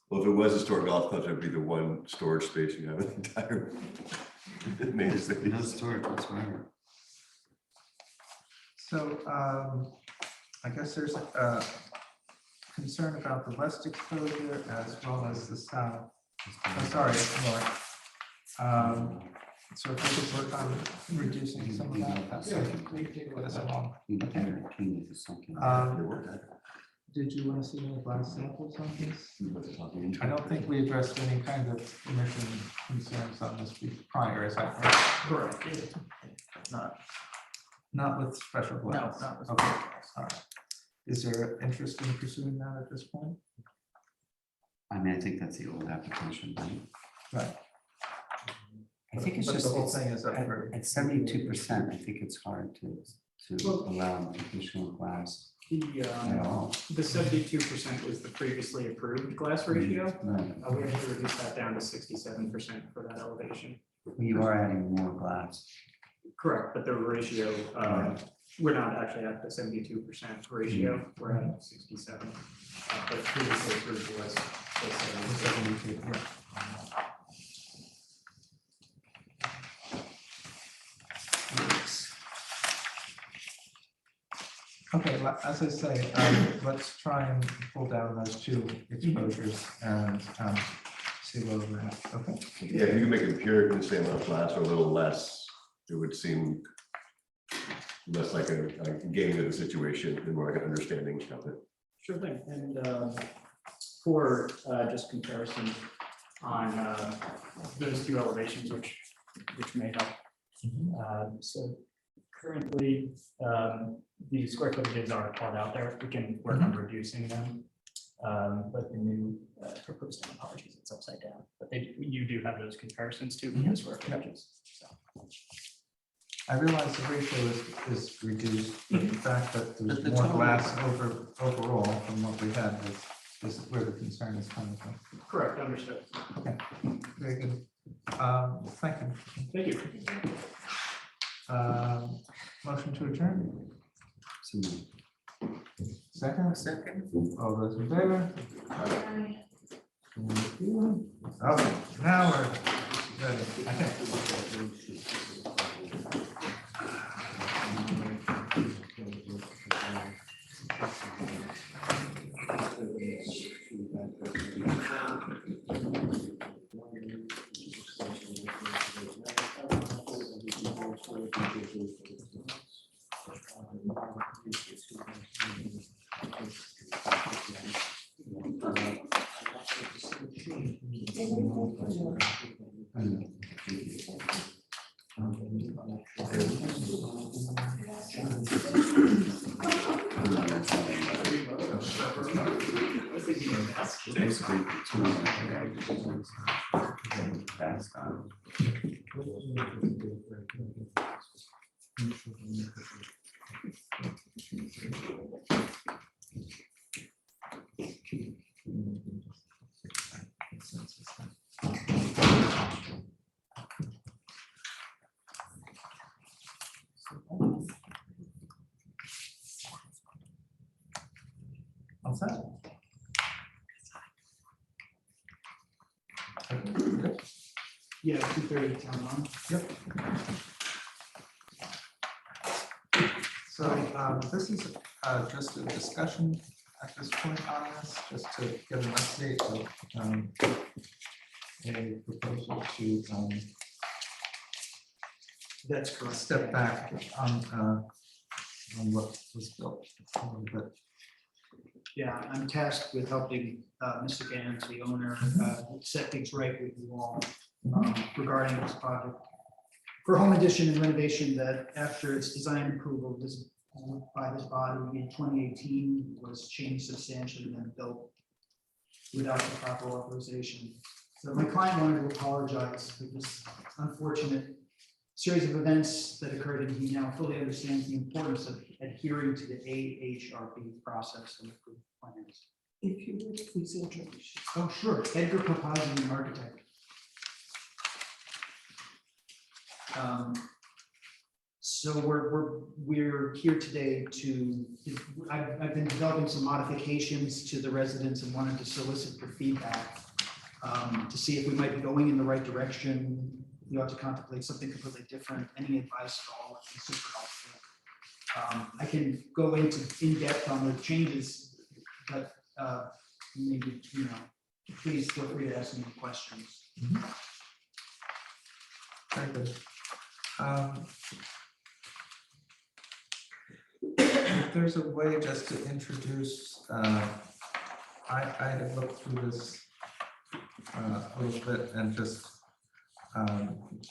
Well, if it was a store golf club, that'd be the one storage space you have in the entire main stage. No storage whatsoever. So I guess there's a concern about the west exposure as well as the south. Oh, sorry, north. So if we could work on reducing some of that, that's put us along. Did you want to see any glass samples on this? I don't think we addressed any kind of emission concerns on this prior, is that correct? Correct. Not with special No, glass? not with. Okay, all right. Is there interest in pursuing that at this point? I mean, I think that's the old application, right? Right. I think it's But the just, whole it's thing is up at for. 72%, I think it's hard to Well- allow additional glass The, at all. the 72% was the previously approved glass ratio. Right. We have to reduce that down to 67% for that elevation. You are adding more glass. Correct, but the ratio, we're not actually at the 72% ratio, we're at 67. But previously approved was 72. Okay, as I say, let's try and pull down those two exposures and see where we're at, okay? Yeah, if you can make it pure, the same amount of glass or a little less, it would seem less like a game of the situation and more like an understanding of it. Sure thing, and for just comparison on those two elevations, which may help. So currently, the square footages are called out there. We can work on reducing them. But the new proposed apologies, it's upside down. But you do have those comparisons too, the square footages. So. I realize the ratio is reduced, but the fact that But there's the more total- glass overall from what we had is where the concern is coming from. Correct, understood. Okay, very good. Thank you. Thank you. Motion to adjourn, So, second? Second. All those in favor? Thank you. Okay, now we're ready. Okay. basically, that's done. All set? Good. Yeah, 2:30 town hall. Yep. So this is just a discussion at this point on this, just to get an update of a proposal to That's correct. step back on what was built a little bit. Yeah, I'm tasked with helping Mr. Gans, the owner, set things right with you all regarding this project. For home addition and renovation that after its design approval by this body in 2018 was changed substantially and then built without the proper authorization. So my client wanted to apologize for this unfortunate series of events that occurred, and he now fully understands the importance of adhering to the AHRB process and approved plans. If you would, please introduce. Oh, sure. Edgar Papazzi, the architect. So we're here today to, I've been developing some modifications to the residents and wanted to solicit for feedback to see if we might be going in the right direction. We ought to contemplate something completely different. Any advice at all would be super helpful. I can go into in depth on the changes, but maybe, please feel free to ask me questions. Very good. If there's a way just to introduce, I had looked through this a little bit and just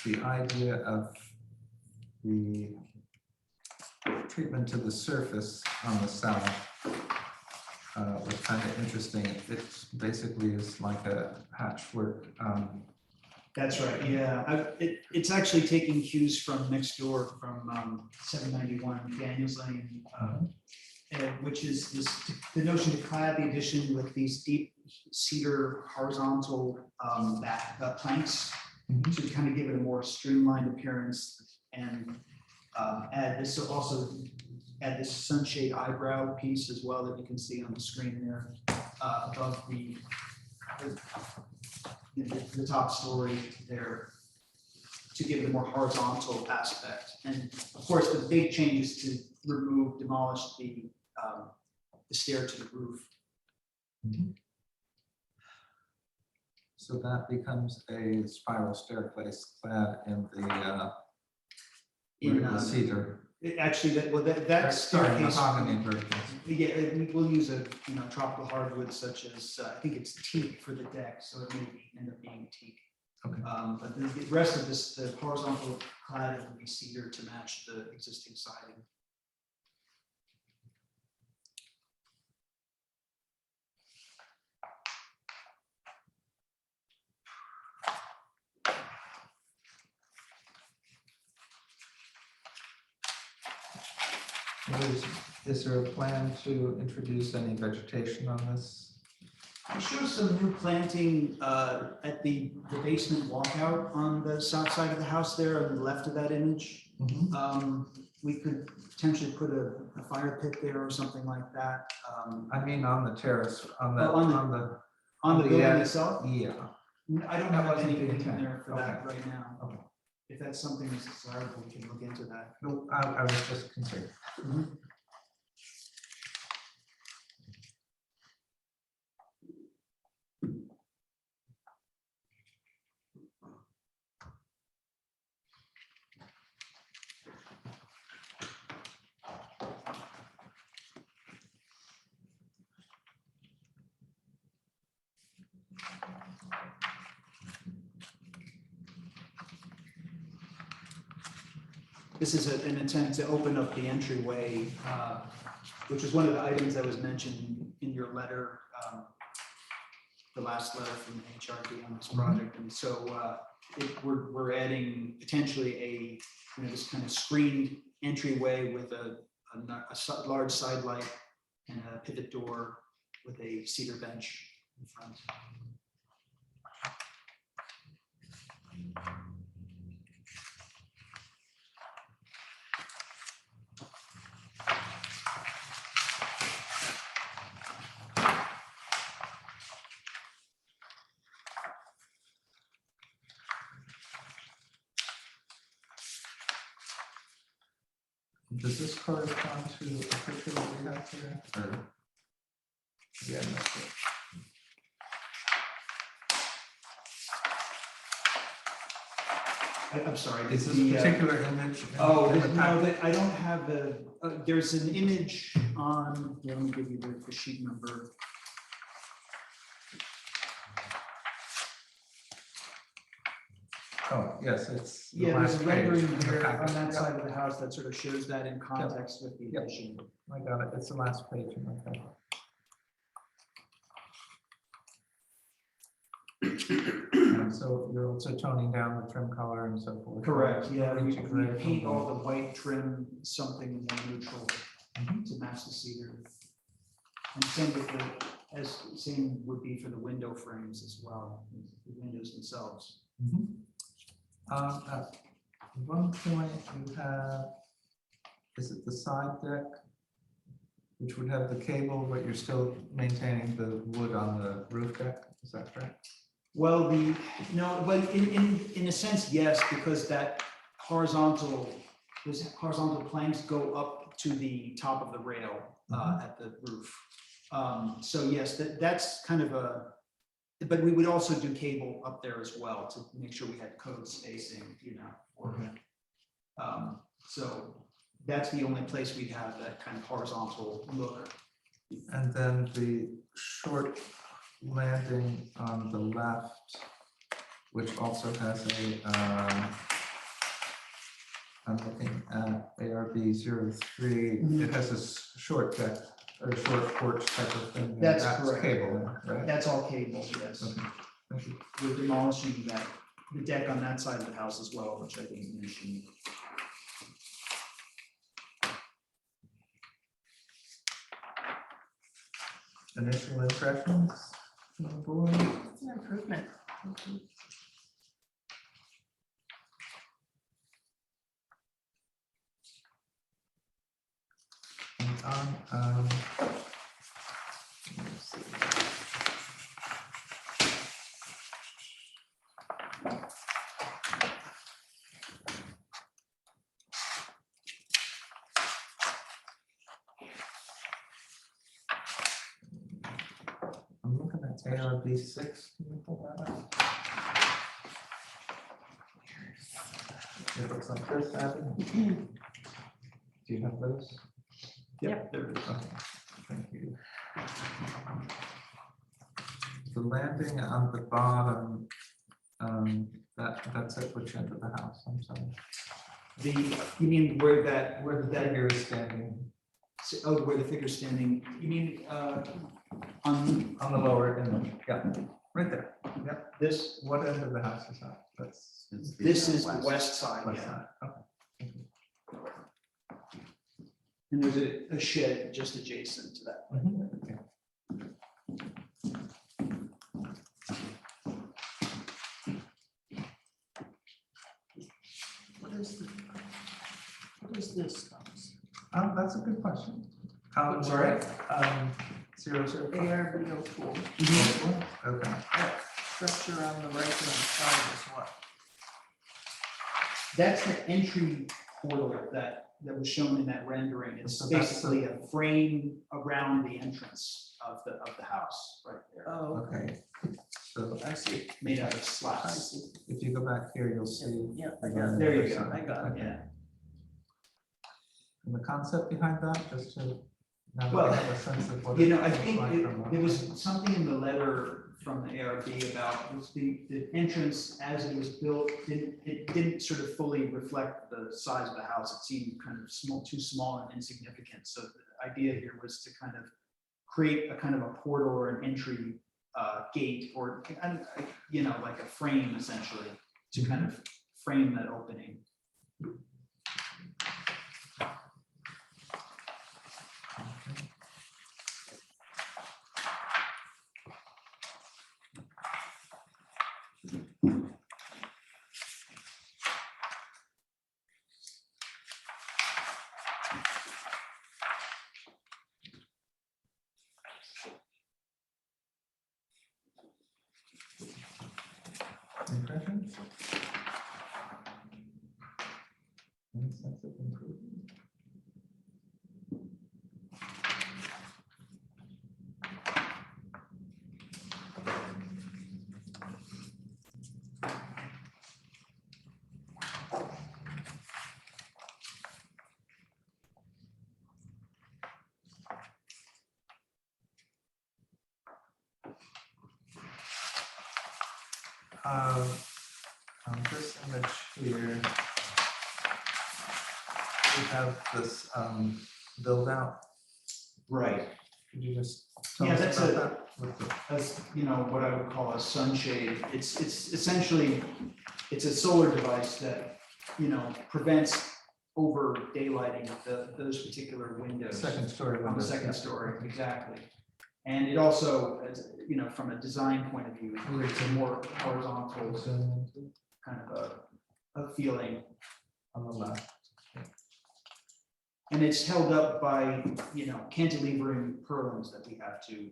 the idea of the treatment to the surface on the south was kind of interesting. It basically is like a patchwork. That's right, yeah. It's actually taking cues from next door from 791 Daniels Lane, which is the notion to clad the addition with these deep cedar horizontal planks to kind of give it a more streamlined appearance and add this sunshade eyebrow piece as well that you can see on the screen there above the top story there to give it a more horizontal aspect. And of course, the big change is to demolish the stair to the roof. So that becomes a spiral staircase clad in the cedar. Actually, that staircase. Mahogany version. Yeah, we'll use a, tropical hardwood such as, I think it's teak for the deck, so it may end up being teak. Okay. But the rest of this, the horizontal clad will be cedar to match the existing siding. Is there a plan to introduce any vegetation on this? I showed some new planting at the basement walkout on the south side of the house there on the left of that image. We could potentially put a fire pit there or something like that. I mean, on the terrace, on the, Oh, on the building edge. itself? Yeah. I don't That have wasn't the anything in intent. there for that Okay. right now. Okay. If that's something that's desirable, we can look into that. No, I was just concerned. This is an attempt to open up the entryway, which is one of the items that was mentioned in your letter, the last letter from HRD on this project. And so we're adding potentially this kind of screened entryway with a large side light and a pivot door with a cedar bench in front. Does this correspond to a picture that we have here? Or? Yeah, that's it. I'm sorry. Is this the, particular image? Oh, in the no, packet? I don't have there's an image on, let me give you the sheet number. Oh, yes, it's. the Yeah, there's last a page rendering in the here on packet. that Yep, side of the house that sort of shows that in context with the Yep. addition. I got it. It's the last page in my packet. So you're also toning down the trim color and so forth. Correct, yeah, we Integrate paint them. all the white trim, something more neutral to match the cedar. And same with same would be for the window frames as well, the windows themselves. At one point you have, is it the side deck? Which would have the cable, but you're still maintaining the wood on the roof deck, is that correct? Well, but in a sense, yes, because that those horizontal planks go up to the top of the rail at the roof. So yes, that's kind of but we would also do cable up there as well to make sure we had code spacing, so that's the only place we'd have that kind of horizontal look. And then the short landing on the left, which also has I'm looking at ARB 03, it has a short deck or a short porch type of thing. That's correct. Cable, right? That's all cable, yes. Okay, thank you. We're demolishing the deck on that side of the house as well, which I think is mentioned. Initial impressions from the board? It's an improvement. And let's see. I'm looking at ARB 6. Can you pull that up? It looks like this, Abby. Do you have those? Yep, there it is. Okay, thank you. The landing on the bottom, that's at which end of the house, I'm sorry. You mean where that, Where the figure is standing, oh, where the figure's standing, you mean, on on the lower end, yeah, right there, yep. this, What end of the house is that? That's this is the west side, west yeah. side, okay. And there's a shed just adjacent to that. Okay. What is this? Thomas? That's a good question. Sorry? 005. ARB 04. Okay. That structure on the right hand side is what? That's the entry portal that was shown in that rendering. It's So that's basically a frame around the entrance of the house, right there, Oh, Okay, so I see. made out of I slats. see. if you go back here, you'll see. Yeah, I again, got it. There you the go, other I got it, side. yeah. And the concept behind that, just to, now that Well, we have a sense of what. You it know, I looks think like from there was outside. something in the letter from the ARB about was the entrance as it was built, it didn't sort of fully reflect the size of the house. It seemed kind of small, too small and insignificant. So the idea here was to kind of create a kind of a portal or an entry gate or, you know, like a frame essentially to kind of frame that opening. Impressions? Any sense of improvement? On this image here, we have this build out. Right. Could you just tell Yeah, us that's about a- that? With the- As, you know, what I would call a sunshade. It's essentially, it's a solar device that, you know, prevents over daylighting those particular windows. Second story On the windows, second yeah. story, exactly. And it also, as, you know, from a design point of view, it creates a more horizontal Zoom into kind of a feeling. on the left. And it's held up by, you know, cantilevering purlins that we have to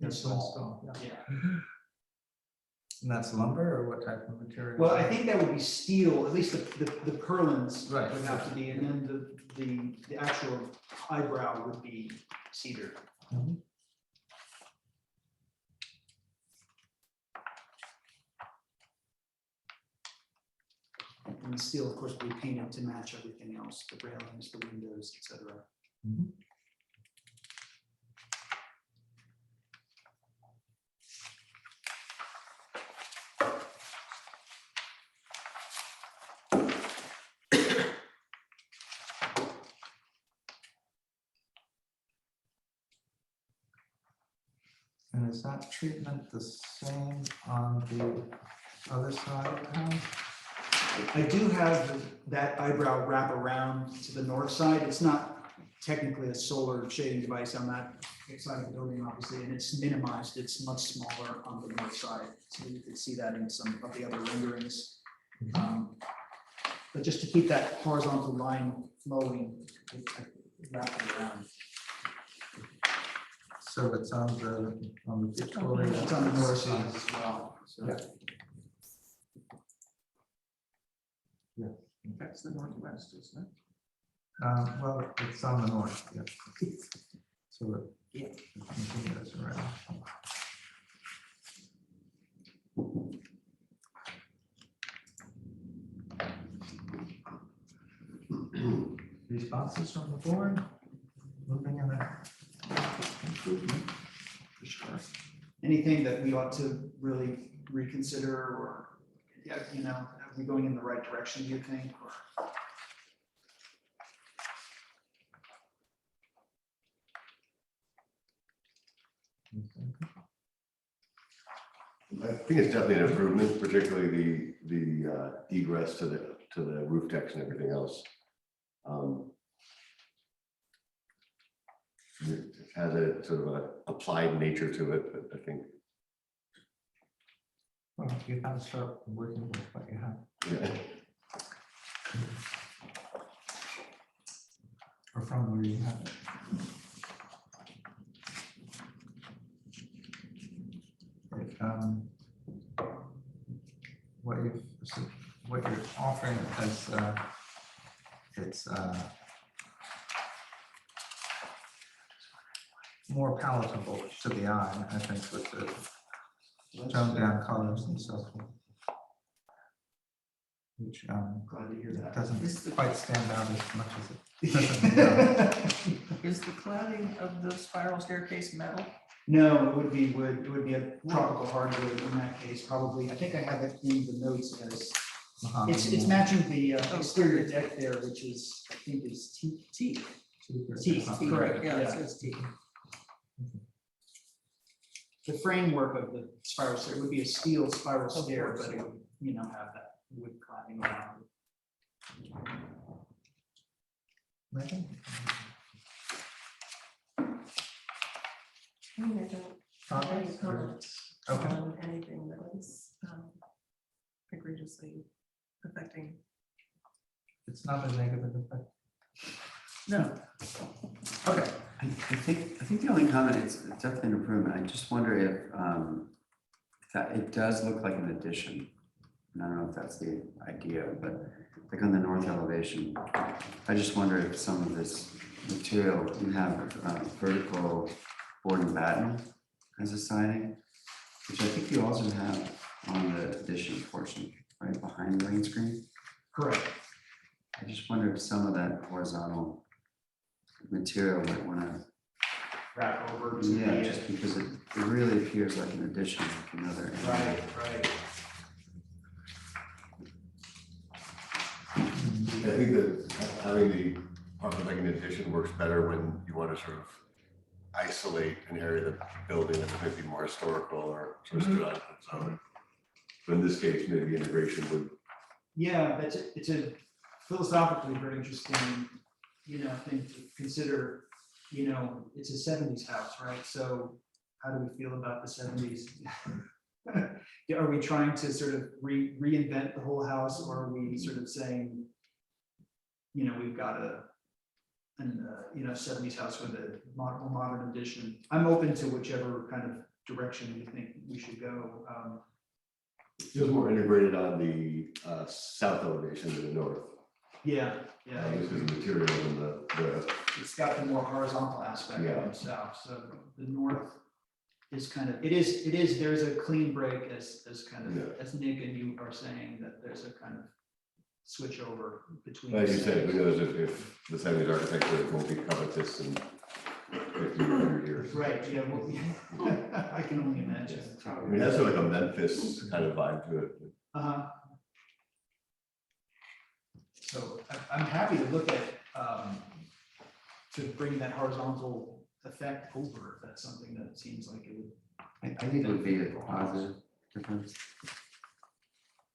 install. Yeah. Yeah. And that's lumber or what type of material? Well, I think that would be steel, at least the purlins Right. would have to be, and then the actual eyebrow would be cedar. Mhm. And the steel, of course, will be painted to match everything else, the railings, the windows, et cetera. Mhm. And is that treatment the same on the other side of the house? I do have that eyebrow wrap around to the north side. It's not technically a solar shading device on that side of the building, obviously, and it's minimized. It's much smaller on the north side. So you can see that in some of the other renderings. But just to keep that horizontal line flowing, I wrap it around. So it's on the Victoria. It's on the north side as well. So Yeah. That's the northwest, isn't it? Well, it's on the north, yeah. So it. Yeah. it continues around. responses from the board? Moving in that improvement, for sure. Anything that we ought to really reconsider or, yeah, you know, are we going in the right direction, do you think? Or- I think it's definitely an improvement, particularly the egress to the roof decks and everything else. It has a sort of a applied nature to it, but I think, Well, you have to start working with what you have, yeah. or from where you have it. What you're offering as, it's more palatable to the eye, I think, with the toned down colors and so forth. Which Glad to hear that. doesn't quite stand out as much as it doesn't. Is the cladding of the spiral staircase metal? No, it would be wood, it would be a tropical hardwood in that case, probably. I think I have it in the notes as, it's matching the exterior deck there, which is, I think is teak. Teak, correct, Yeah, it yeah. says teak. The framework of the spiral stair would be a steel spiral stair, but it would, you know, have that wood cladding around it. Megan? I mean, I don't have any Comments or- comments Okay. on anything that is egregiously affecting. It's not a negative effect. No, Okay. I think the only comment, it's definitely an improvement. I just wonder if that it does look like an addition. And I don't know if that's the idea, but like on the north elevation, I just wonder if some of this material, you have vertical board and batten as a siding, which I think you also have on the addition portion, right behind the rain screen. Correct. I just wonder if some of that horizontal material might want to, Wrap over to yeah, the, just because it really appears like an addition, like another. right. I think that having the part of like an addition works better when you want to sort of isolate an area of the building that's maybe more historical or sort of stood on its own. But in this case, maybe integration would, Yeah, it's a philosophically very interesting, you know, thing to consider. You know, it's a 70s house, right? So how do we feel about the 70s? Yeah, are we trying to sort of reinvent the whole house, or are we sort of saying, you know, we've got an 70s house with a modern addition? I'm open to whichever kind of direction you think we should go. it feels more integrated on the south elevation than the north. Yeah. This is the material and the It's got the more horizontal aspect Yeah. of the south, so the north is kind of, it is, there's a clean break as kind of, Yeah. as Nick and you are saying, that there's a kind of switch over between. Like the you said, who settings. knows if the 70s architecture won't be covetous in 50 or 100 years. Right, yeah, well, I can only imagine. I mean, that's sort of like a Memphis kind of vibe to it. Uh-huh. So I'm happy to look at, to bring that horizontal effect over, if that's something that seems like it would. I think it would be a positive difference.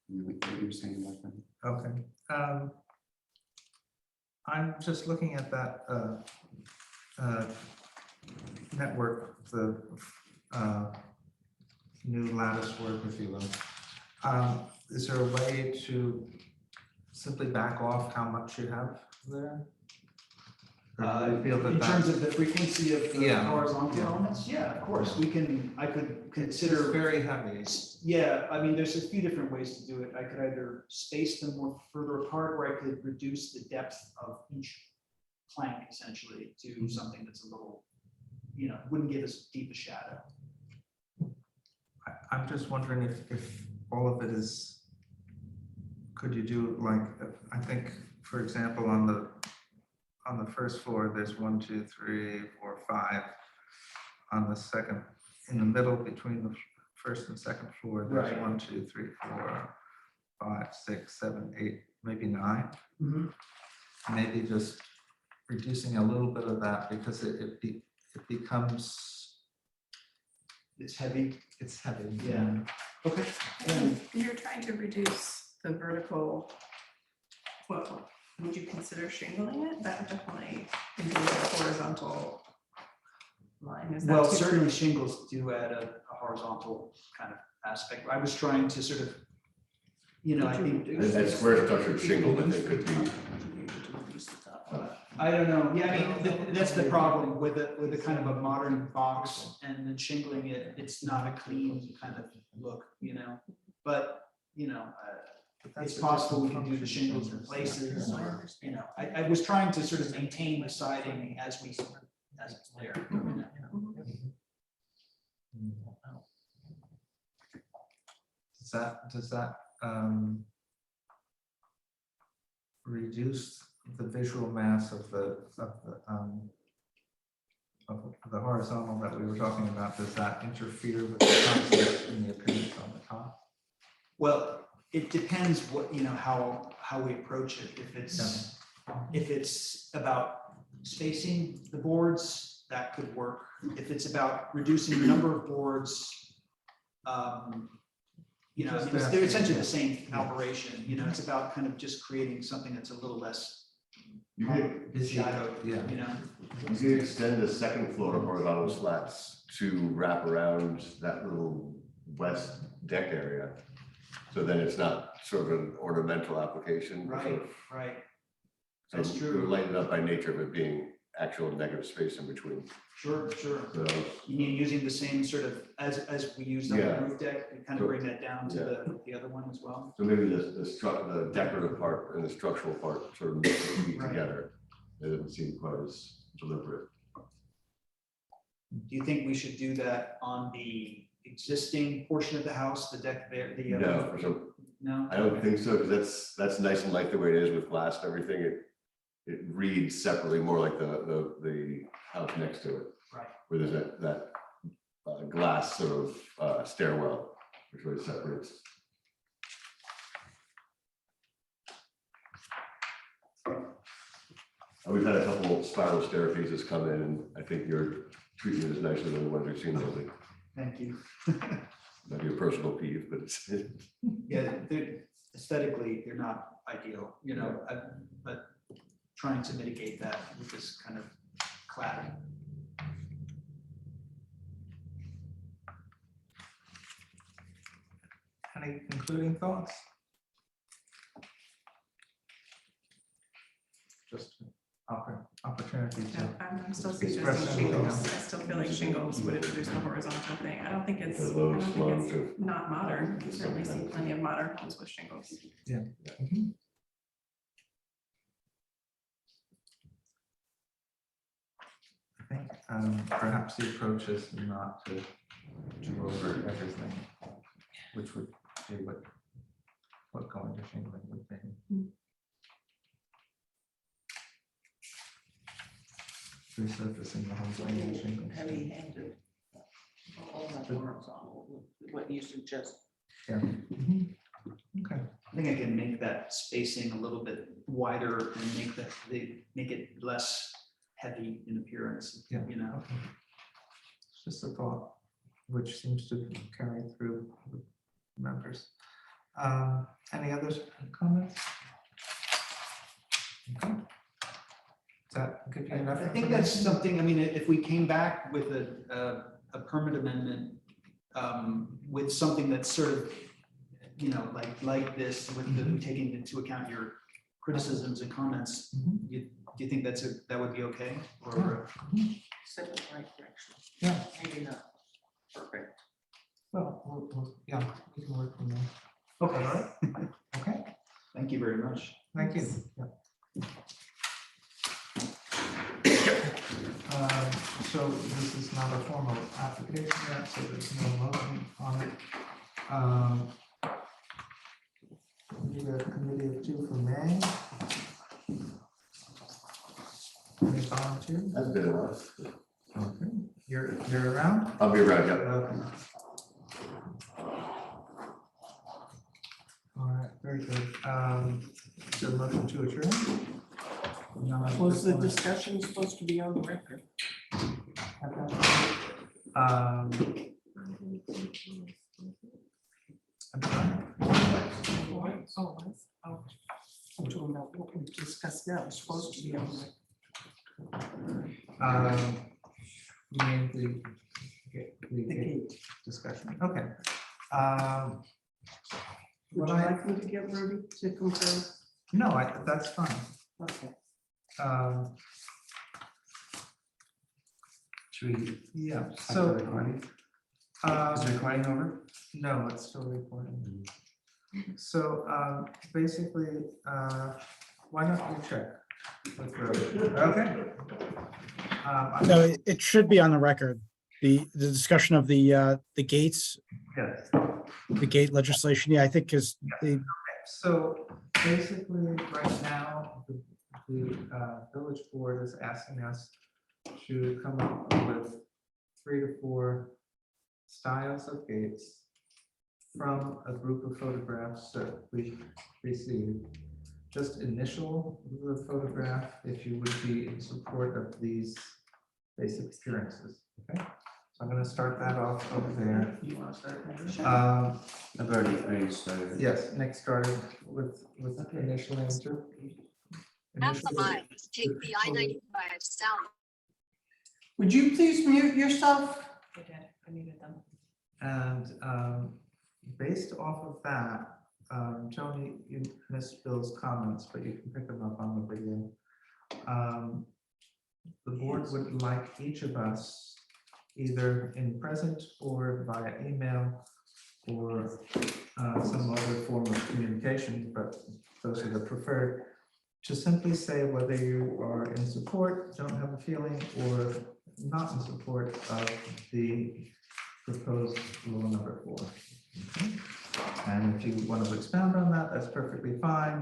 What you were saying about that? Okay. I'm just looking at that network, the new lattice work, if you will. Is there a way to simply back off how much you have there? Or do you feel that In terms that- of the frequency of the Yeah. horizontal elements, yeah, of course, I could It's consider. very heavy. Yeah, I mean, there's a few different ways to do it. I could either space them more further apart, or I could reduce the depth of each plank essentially to something that's a little, you know, wouldn't give as deep a shadow. I'm just wondering if all of it is, could you do like, I think, for example, on the on the first floor, there's 1, 2, 3, 4, 5. On the second, in the middle between the first and second floor, there's Right. 1, 2, 3, 4, 5, 6, 7, 8, maybe 9. Mhm. Maybe just reducing a little bit of that because it becomes, It's heavy. it's heavy. Yeah. Okay. You're trying to reduce the vertical, well, would you consider shingling it? That would definitely improve the horizontal line. Is that Well, too- certainly shingles do add a horizontal kind of aspect. I was trying to sort of, I think. And that square structured shingle, I think could be, I don't know, yeah, I mean, that's the problem with a kind of a modern box and then shingling it, it's not a clean kind of look, but, it's possible we can do the shingles in places, or, I was trying to sort of maintain the siding as it's there. Does that reduce the visual mass of the horizontal that we were talking about? Does that interfere with the concept and the appearance on the top? Well, it depends what, how we approach it. If it's about spacing the boards, that could work. If it's about reducing the number of boards, they're essentially the same operation, it's about kind of just creating something that's a little less you could, shadowed, Yeah. you could extend the second floor horizontal slats to wrap around that little west deck area. So then it's not sort of an ornamental application. Right. So That's true. you're lightened up by nature of it being actual negative space in between. Sure. So, You mean using the same sort of, as we used on the Yeah. roof deck, and kind of bring that down to the other one as well? so maybe the decorative part and the structural part sort of meet Right. together. It doesn't seem quite as deliberate. Do you think we should do that on the existing portion of the house, the deck there, No, for some, No? I don't think so, because that's nice and light the way it is with glass and everything. It reads separately, more like the house next to it. Right. Where there's that glass sort of stairwell, which really separates. We've had a couple spiral staircases come in, and I think your treatment is nicer than the ones we've seen lately. Thank you. Might be a personal peeve, but it's. Yeah, aesthetically, they're not ideal, but trying to mitigate that with this kind of cladding. Any concluding thoughts? Just opportunity No, to. I'm still Express suggesting anything shingles. else. I still feel like shingles would introduce the horizontal thing. I don't think it's, The low I don't think slopes it's not modern. You certainly see plenty of modern homes with shingles. I think perhaps the approach is not to over everything, which would be what going to shingling would be. Resurfacing the whole thing in shingles. Heavy-handed. All that horizontal, what you suggest. Yeah. Okay. I think I can make that spacing a little bit wider and make it less heavy in appearance, Yeah. Okay. It's just a thought, which seems to carry through the members. Any other comments? Okay. Does that give you enough? I think that's something, if we came back with a permit amendment, with something that's sort of, like this, with taking into account your criticisms and comments, Mhm. do you think that would be okay? Or Step in the right direction. Yeah. Maybe not perfect. Well, yeah, we can work from there. Okay, All right. Okay, thank you very much. thank you. Yeah. So this is not a formal application yet, so there's no motion on it. Need a committee of 2 for May. Any volunteers? That's good enough. Okay, you're around? I'll be around, yeah. Okay. All right, very good. Is there a motion to adjourn? No, I Was just the wanna- discussion supposed to be on the record? Um, I'm sorry. Oh, I'm talking about what we discussed now, it's supposed to be on the You mean the gate. discussion, okay. Would you like me to get Ruby to confirm? No, that's fine. Okay. Should we Yeah, start the so, recording? Is the recording over? no, it's still recording. So, basically, why don't you check? with Ruby? Okay. No, it should be on the record. The discussion of the gates, Yes. the gate legislation, yeah, I think is the, So basically, right now, the village board is asking us to come up with 3 to 4 styles of gates from a group of photographs that we received. Just initial the photograph if you would be in support of these basic appearances, okay? So I'm gonna start that off over there. You want to start? I've already started. Yes, Nick started with initial answer. Take the I-95 south. Would you please mute yourself? I did, I muted them. And based off of that, Tony, you missed Bill's comments, but you can pick them up on the video. The board would like each of us, either in present or via email or some other form of communication, but those are the preferred, to simply say whether you are in support, don't have a feeling, or not in support of the proposed law number 4. Okay? And if you want to expound on that, that's perfectly fine.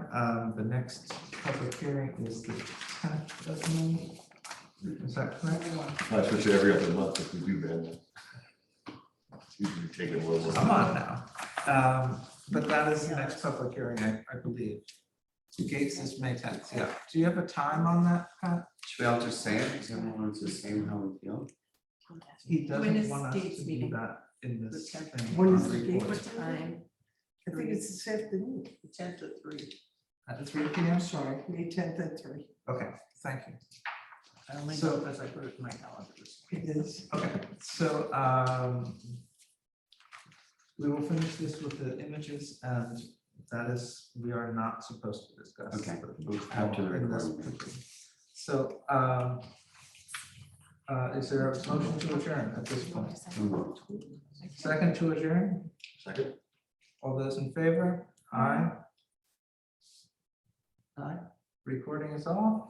The next public hearing is the 10th of May. Is that correct? I switch it every other month if we do that. It's usually taking a little more. Come on now. But that is the next public hearing, I believe. Gates is May 10th, yeah. Do you have a time on that, Pat? Should we all just say it? Because everyone's just saying how we feel. He When doesn't is want us Gates to do meeting? that in this The 10th. thing. When is on the gate? report. What time? I think it's this afternoon, 10 to 3. At 3 p.m.? I'm sorry, May 10th at 3. Okay, thank you. I only So- know because I put it in my calendar. It is. Okay, so we will finish this with the images, and that is, we are not supposed to discuss. Okay, the- after the in this recording. meeting. So is there a motion to adjourn at this point? Second to adjourn? Second. All those in favor? Aye. Aye. Recording is off.